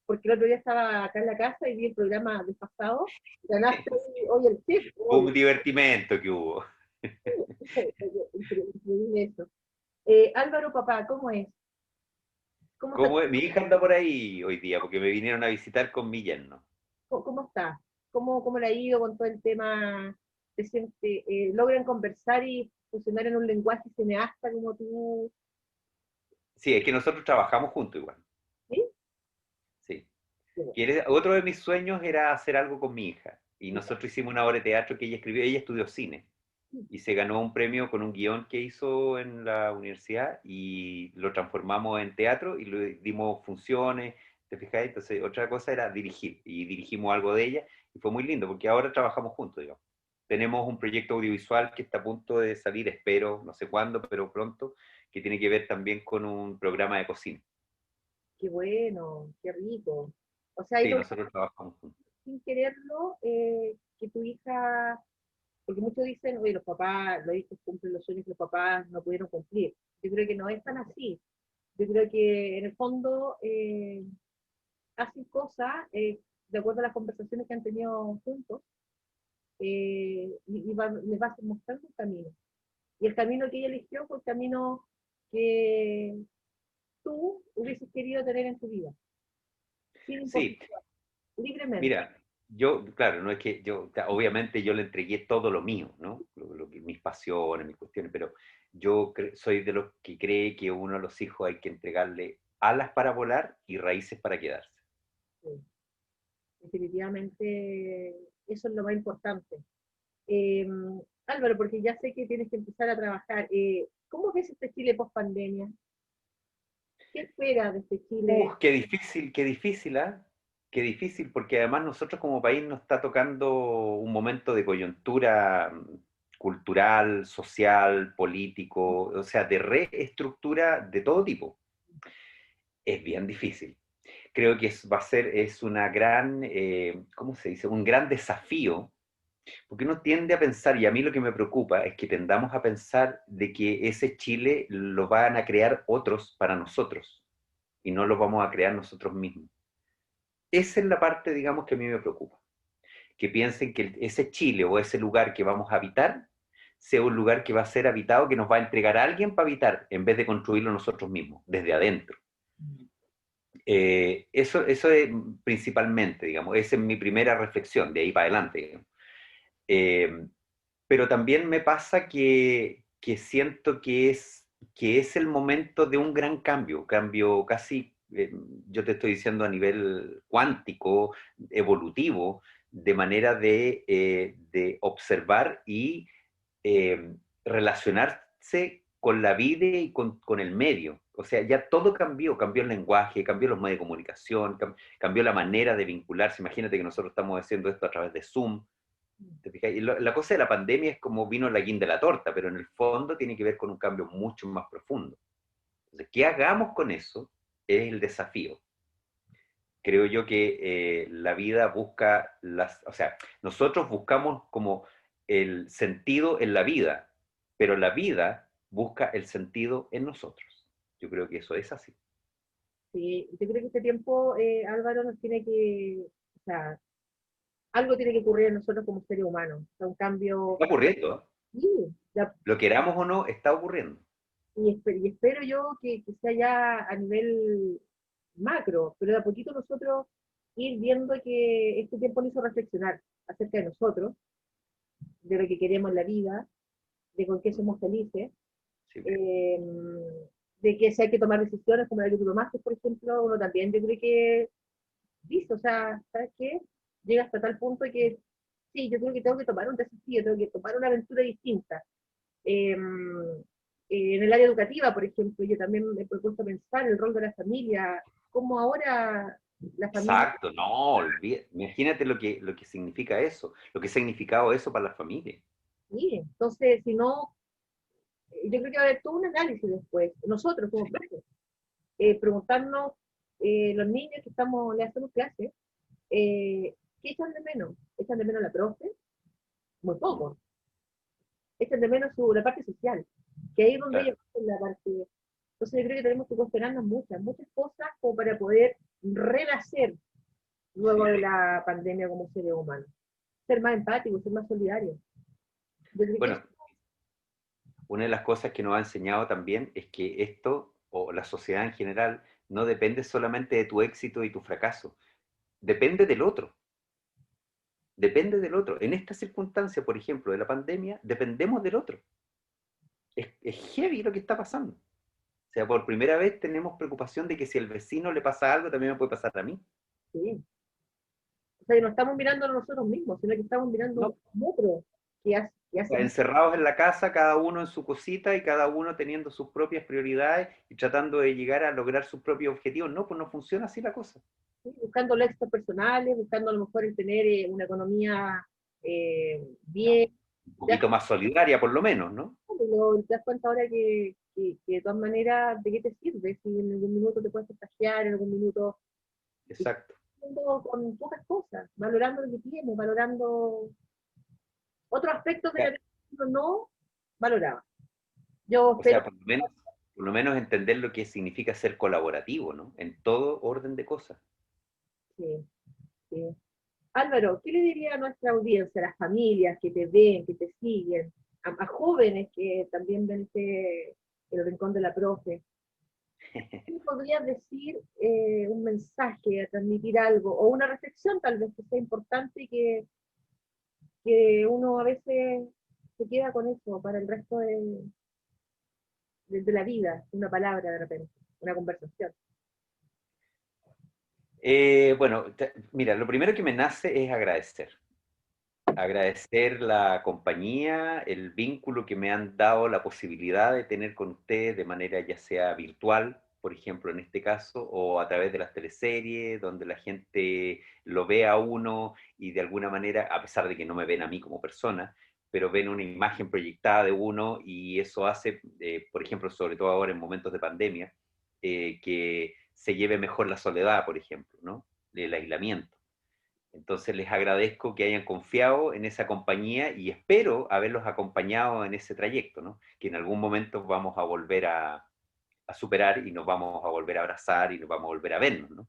B: porque el otro día estaba acá en la casa y vi el programa desfasado. Ganaste hoy el chef,
C: Fue
B: hoy.
C: un divertimento que hubo.
B: Increíble eso. Álvaro, papá, ¿cómo es? ¿Cómo está?
C: Mi hija anda por ahí hoy día porque me vinieron a visitar con mi yerno.
B: ¿Cómo está? ¿Cómo le ha ido con todo el tema? ¿Logran conversar y funcionar en un lenguaje cineasta como tú?
C: Sí, es que nosotros trabajamos juntos igual.
B: ¿Sí?
C: Sí.
B: Qué bueno.
C: Otro de mis sueños era hacer algo con mi hija. Y nosotros hicimos una obra de teatro que ella escribió. Ella estudió cine y se ganó un premio con un guión que hizo en la universidad y lo transformamos en teatro y le dimos funciones. ¿Te fijas? Entonces, otra cosa era dirigir y dirigimos algo de ella y fue muy lindo porque ahora trabajamos juntos, digamos. Tenemos un proyecto audiovisual que está a punto de salir, espero, no sé cuándo, pero pronto, que tiene que ver también con un programa de cocina.
B: Qué bueno, qué rico. O sea,
C: Sí,
B: algo
C: nosotros trabajamos juntos.
B: sin quererlo, que tu hija, porque muchos dicen, oye, los hijos cumplen los sueños que los papás no pudieron cumplir. Yo creo que no es tan así. Yo creo que en el fondo hacen cosas de acuerdo a las conversaciones que han tenido juntos les va mostrando un camino. Y el camino que ella eligió fue el camino que tú hubieses querido tener en tu vida, sin
C: Sí,
B: imposición, libremente.
C: mira, yo, claro, no es que yo, obviamente yo le entregué todo lo mío, ¿no? Mis pasiones, mis cuestiones, pero yo soy de los que cree que uno a los hijos hay que entregarle alas para volar y raíces para quedarse.
B: Sí, definitivamente eso es lo más importante. Álvaro, porque ya sé que tienes que empezar a trabajar. ¿Cómo ves este Chile post pandemia? ¿Qué esperas de este Chile?
C: Qué difícil, ¿ah? Qué difícil, porque además nosotros como país nos está tocando un momento de coyuntura cultural, social, político, o sea, de reestructura de todo tipo. Es bien difícil. Creo que es una gran, ¿cómo se dice? Un gran desafío, porque uno tiende a pensar, y a mí lo que me preocupa es que tendamos a pensar de que ese Chile lo van a crear otros para nosotros, y no lo vamos a crear nosotros mismos. Esa es la parte, digamos, que a mí me preocupa. Que piensen que ese Chile o ese lugar que vamos a habitar sea un lugar que va a ser habitado, que nos va a entregar a alguien para habitar, en vez de construirlo nosotros mismos, desde adentro. Eso es principalmente, digamos, esa es mi primera reflexión, de ahí para adelante. Digamos. Eh, pero también me pasa que siento que es el momento de un gran cambio, cambio casi, yo te estoy diciendo a nivel cuántico, evolutivo, de manera de observar y relacionarse con la vida y con el medio. O sea, ya todo cambió el lenguaje, cambió los medios de comunicación, cambió la manera de vincularse. Imagínate que nosotros estamos haciendo esto a través de Zoom. ¿Te fijas? Y la cosa de la pandemia es como vino la guinda de la torta, pero en el fondo tiene que ver con un cambio mucho más profundo. Entonces, ¿qué hagamos con eso? Es el desafío. Creo yo que la vida busca o sea, nosotros buscamos como el sentido en la vida, pero la vida busca el sentido en nosotros. Yo creo que eso es así.
B: Sí, yo creo que este tiempo, Álvaro, nos tiene que, o sea, algo tiene que ocurrir en nosotros como seres humanos. O sea, un cambio,
C: Está ocurriendo, ¿eh?
B: sí,
C: Lo queramos o no, está ocurriendo.
B: y espero yo que sea ya a nivel macro, pero de a poquito nosotros ir viendo que este tiempo nos hizo reflexionar acerca de nosotros, de lo que queremos en la vida, de con qué somos felices,
C: Sí,
B: eh, de que si hay que tomar decisiones como la que tú tomaste, por ejemplo, uno también yo creo que dice, o sea, ¿sabes qué? Llega hasta tal punto que sí, yo creo que tengo que tomar un desafío, tengo que tomar una aventura distinta. Eh, en el área educativa, por ejemplo, yo también me he propuesto pensar el rol de la familia, cómo ahora la familia.
C: exacto, no, imagínate lo que significa eso, lo que ha significado eso para la familia.
B: Sí, entonces, si no, yo creo que va a haber todo un análisis después, nosotros como
C: Sí,
B: profes, preguntarnos, los niños que estamos, le hacemos clases, ¿qué echan de menos? ¿Echan de menos a la profe? Muy poco. Echan de menos la parte social, que ahí es donde ellos
C: claro.
B: hacen la parte. Entonces yo creo que tenemos que cuestionarnos muchas cosas como para poder renacer luego
C: Sí.
B: de la pandemia como seres humanos. Ser más empáticos, ser más solidarios. Yo creo que eso,
C: Bueno, una de las cosas que nos ha enseñado también es que esto, o la sociedad en general, no depende solamente de tu éxito y tu fracaso, depende del otro, depende del otro. En esta circunstancia, por ejemplo, de la pandemia, dependemos del otro. Es heavy lo que está pasando. O sea, por primera vez tenemos preocupación de que si al vecino le pasa algo, también me puede pasar a mí.
B: sí. O sea, no estamos mirando a nosotros mismos, sino que estamos mirando
C: No,
B: a otro que hace
C: encerrados en la casa, cada uno en su cosita y cada uno teniendo sus propias prioridades y tratando de llegar a lograr sus propios objetivos. No, pues no funciona así la cosa.
B: ¿sí? Buscando los éxitos personales, buscando a lo mejor el tener una economía bien.
C: Un
B: Te das,
C: poquito más solidaria, por lo menos, ¿no?
B: te das cuenta ahora que de todas maneras, ¿de qué te sirve? Si en algún minuto te puedes contagiar, en algún minuto,
C: Exacto.
B: con pocas cosas, valorando lo que tienes, valorando otros aspectos de la vida que uno no valoraba. Yo
C: O
B: espero,
C: sea, por lo menos entender lo que significa ser colaborativo, ¿no? En todo orden de cosas.
B: sí, sí. Álvaro, ¿qué le diría a nuestra audiencia, a las familias que te ven, que te siguen, a jóvenes que también ven el rincón de la profe? ¿Qué podrías decir, un mensaje, a transmitir algo, o una reflexión tal vez que sea importante y que uno a veces se queda con eso para el resto de la vida, una palabra de repente, una conversación?
C: Bueno, mira, lo primero que me nace es agradecer. Agradecer la compañía, el vínculo que me han dado, la posibilidad de tener con ustedes de manera ya sea virtual, por ejemplo, en este caso, o a través de las teleseries, donde la gente lo ve a uno y de alguna manera, a pesar de que no me ven a mí como persona, pero ven una imagen proyectada de uno y eso hace, por ejemplo, sobre todo ahora en momentos de pandemia, que se lleve mejor la soledad, por ejemplo, ¿no? El aislamiento. Entonces les agradezco que hayan confiado en esa compañía y espero haberlos acompañado en ese trayecto, ¿no? Que en algún momento vamos a volver a superar y nos vamos a volver a abrazar y nos vamos a volver a vernos, ¿no?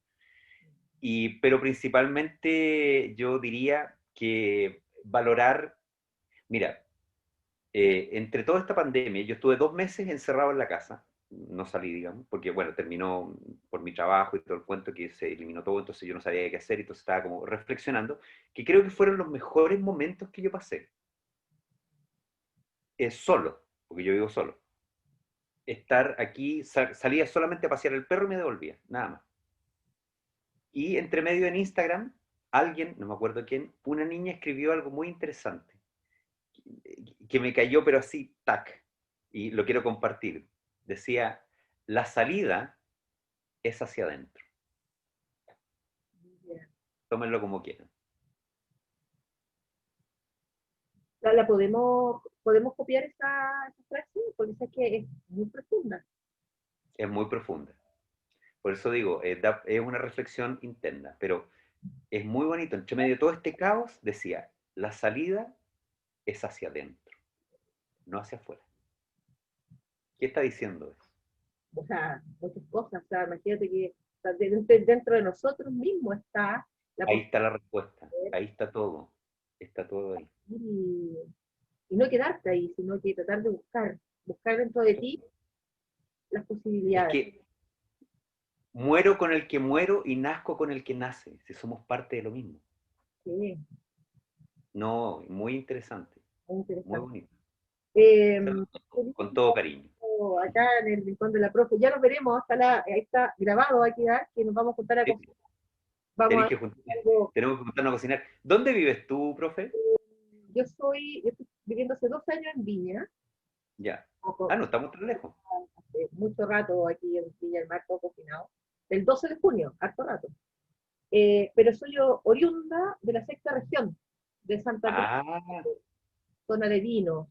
C: Pero principalmente yo diría que valorar, mira, entre toda esta pandemia, yo estuve 2 meses encerrado en la casa, no salí, digamos, porque bueno, terminó por mi trabajo y todo el cuento que se eliminó todo, entonces yo no sabía qué hacer, entonces estaba como reflexionando, que creo que fueron los mejores momentos que yo pasé, solo, porque yo vivo solo. Estar aquí, salía solamente a pasear el perro y me devolvía, nada más. Y entre medio en Instagram, alguien, no me acuerdo quién, una niña escribió algo muy interesante, que me cayó pero así, tac, y lo quiero compartir. Decía, la salida es hacia adentro.
B: Ya.
C: Tómenlo como quieran.
B: La podemos copiar esa frase, porque sé que es muy profunda.
C: Es muy profunda. Por eso digo, es una reflexión interna, pero es muy bonito. Entre medio de todo este caos, decía, la salida es hacia adentro, no hacia afuera. ¿Qué está diciendo eso?
B: O sea, muchas cosas. O sea, imagínate que o sea, dentro de nosotros mismos está la
C: Ahí
B: posibilidad
C: está la respuesta, ahí está todo ahí.
B: y no quedarte ahí, sino que tratar de buscar dentro de ti las
C: Es
B: posibilidades.
C: que muero con el que muero y nazco con el que nace, si somos parte de lo mismo.
B: Sí,
C: No, muy interesante,
B: muy
C: muy
B: interesante.
C: bonito.
B: Eh,
C: Con todo cariño.
B: acá en el rincón de la profe, ya nos veremos, ahí está grabado, va a quedar, que nos vamos a juntar a
C: Sí,
B: cocinar. Vamos a
C: tenéis
B: hacer
C: que
B: algo.
C: tenemos que juntarnos a cocinar. ¿Dónde vives tú, profe?
B: Yo estoy viviendo hace 2 años en Viña,
C: Ya. Ah,
B: poco,
C: no estamos tan lejos.
B: hace mucho rato aquí en Viña del Mar, todo cocinado, del 12 de junio, harto rato. Pero soy yo oriunda de la sexta región de Santa Cruz,
C: Ah,
B: zona de vinos.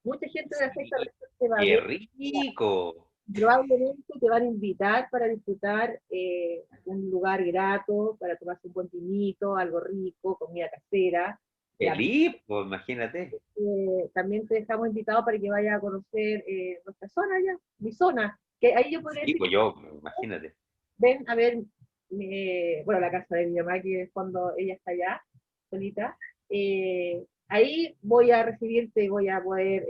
B: Mucha gente de la sexta
C: sí,
B: región se va a
C: qué
B: ver,
C: rico.
B: probablemente te van a invitar para disfrutar un lugar grato, para tomarse un buen vinito, algo rico, comida casera. Ya,
C: Feliz, pues imagínate.
B: también te dejamos invitado para que vayas a conocer nuestra zona ya, mi zona, que ahí yo podría
C: Sí,
B: decir,
C: pues yo, imagínate.
B: ven a ver, bueno, la casa de mi mamá, que es cuando ella está allá, solita. Ahí voy a recibirte, voy a poder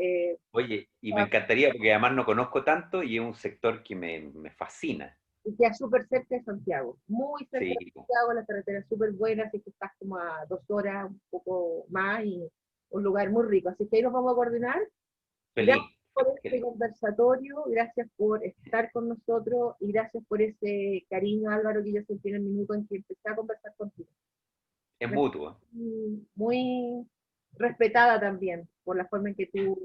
C: Oye, y me encantaría, porque además no conozco tanto y es un sector que me fascina.
B: y queda súper cerca de Santiago, muy cerca
C: Sí,
B: de Santiago, las carreteras súper buenas, así que estás como a 2 horas, un poco más, y un lugar muy rico. Así que ahí nos vamos a coordinar. Gracias
C: feliz.
B: por
C: Qué
B: este
C: lindo.
B: conversatorio, gracias por estar con nosotros y gracias por ese cariño, Álvaro, que yo sentí en el minuto en que empecé a conversar contigo.
C: Es
B: Me
C: mutuo.
B: sentí muy respetada también por la forma en que tú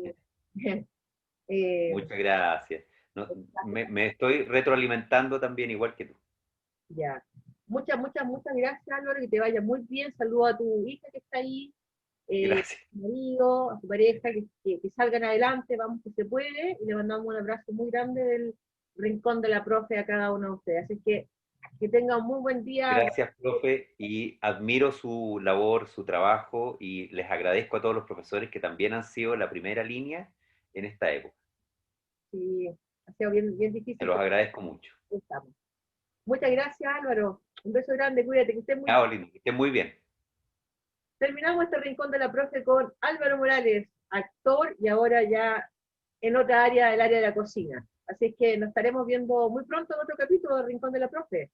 B: eh,
C: Muchas gracias. No, me estoy retroalimentando también igual que tú.
B: ya. Muchas gracias, Álvaro, que te vaya muy bien. Saludo a tu hija que está ahí, a
C: Gracias.
B: tu marido, a tu pareja, que salgan adelante, vamos que se puede, y le mandamos un abrazo muy grande del rincón de la profe a cada uno de ustedes. Así que tengan un muy buen día.
C: Gracias, profe, y admiro su labor, su trabajo, y les agradezco a todos los profesores que también han sido la primera línea en esta época.
B: Sí, ha sido bien
C: Se
B: difícil,
C: los
B: pero
C: agradezco mucho.
B: aquí estamos. Muchas gracias, Álvaro. Un beso grande, cuídate, que estés muy bien.
C: Chao, lindo, que estén muy bien.
B: Terminamos este rincón de la profe con Álvaro Morales, actor y ahora ya en otra área, el área de la cocina. Así que nos estaremos viendo muy pronto en otro capítulo del Rincón de la Profe.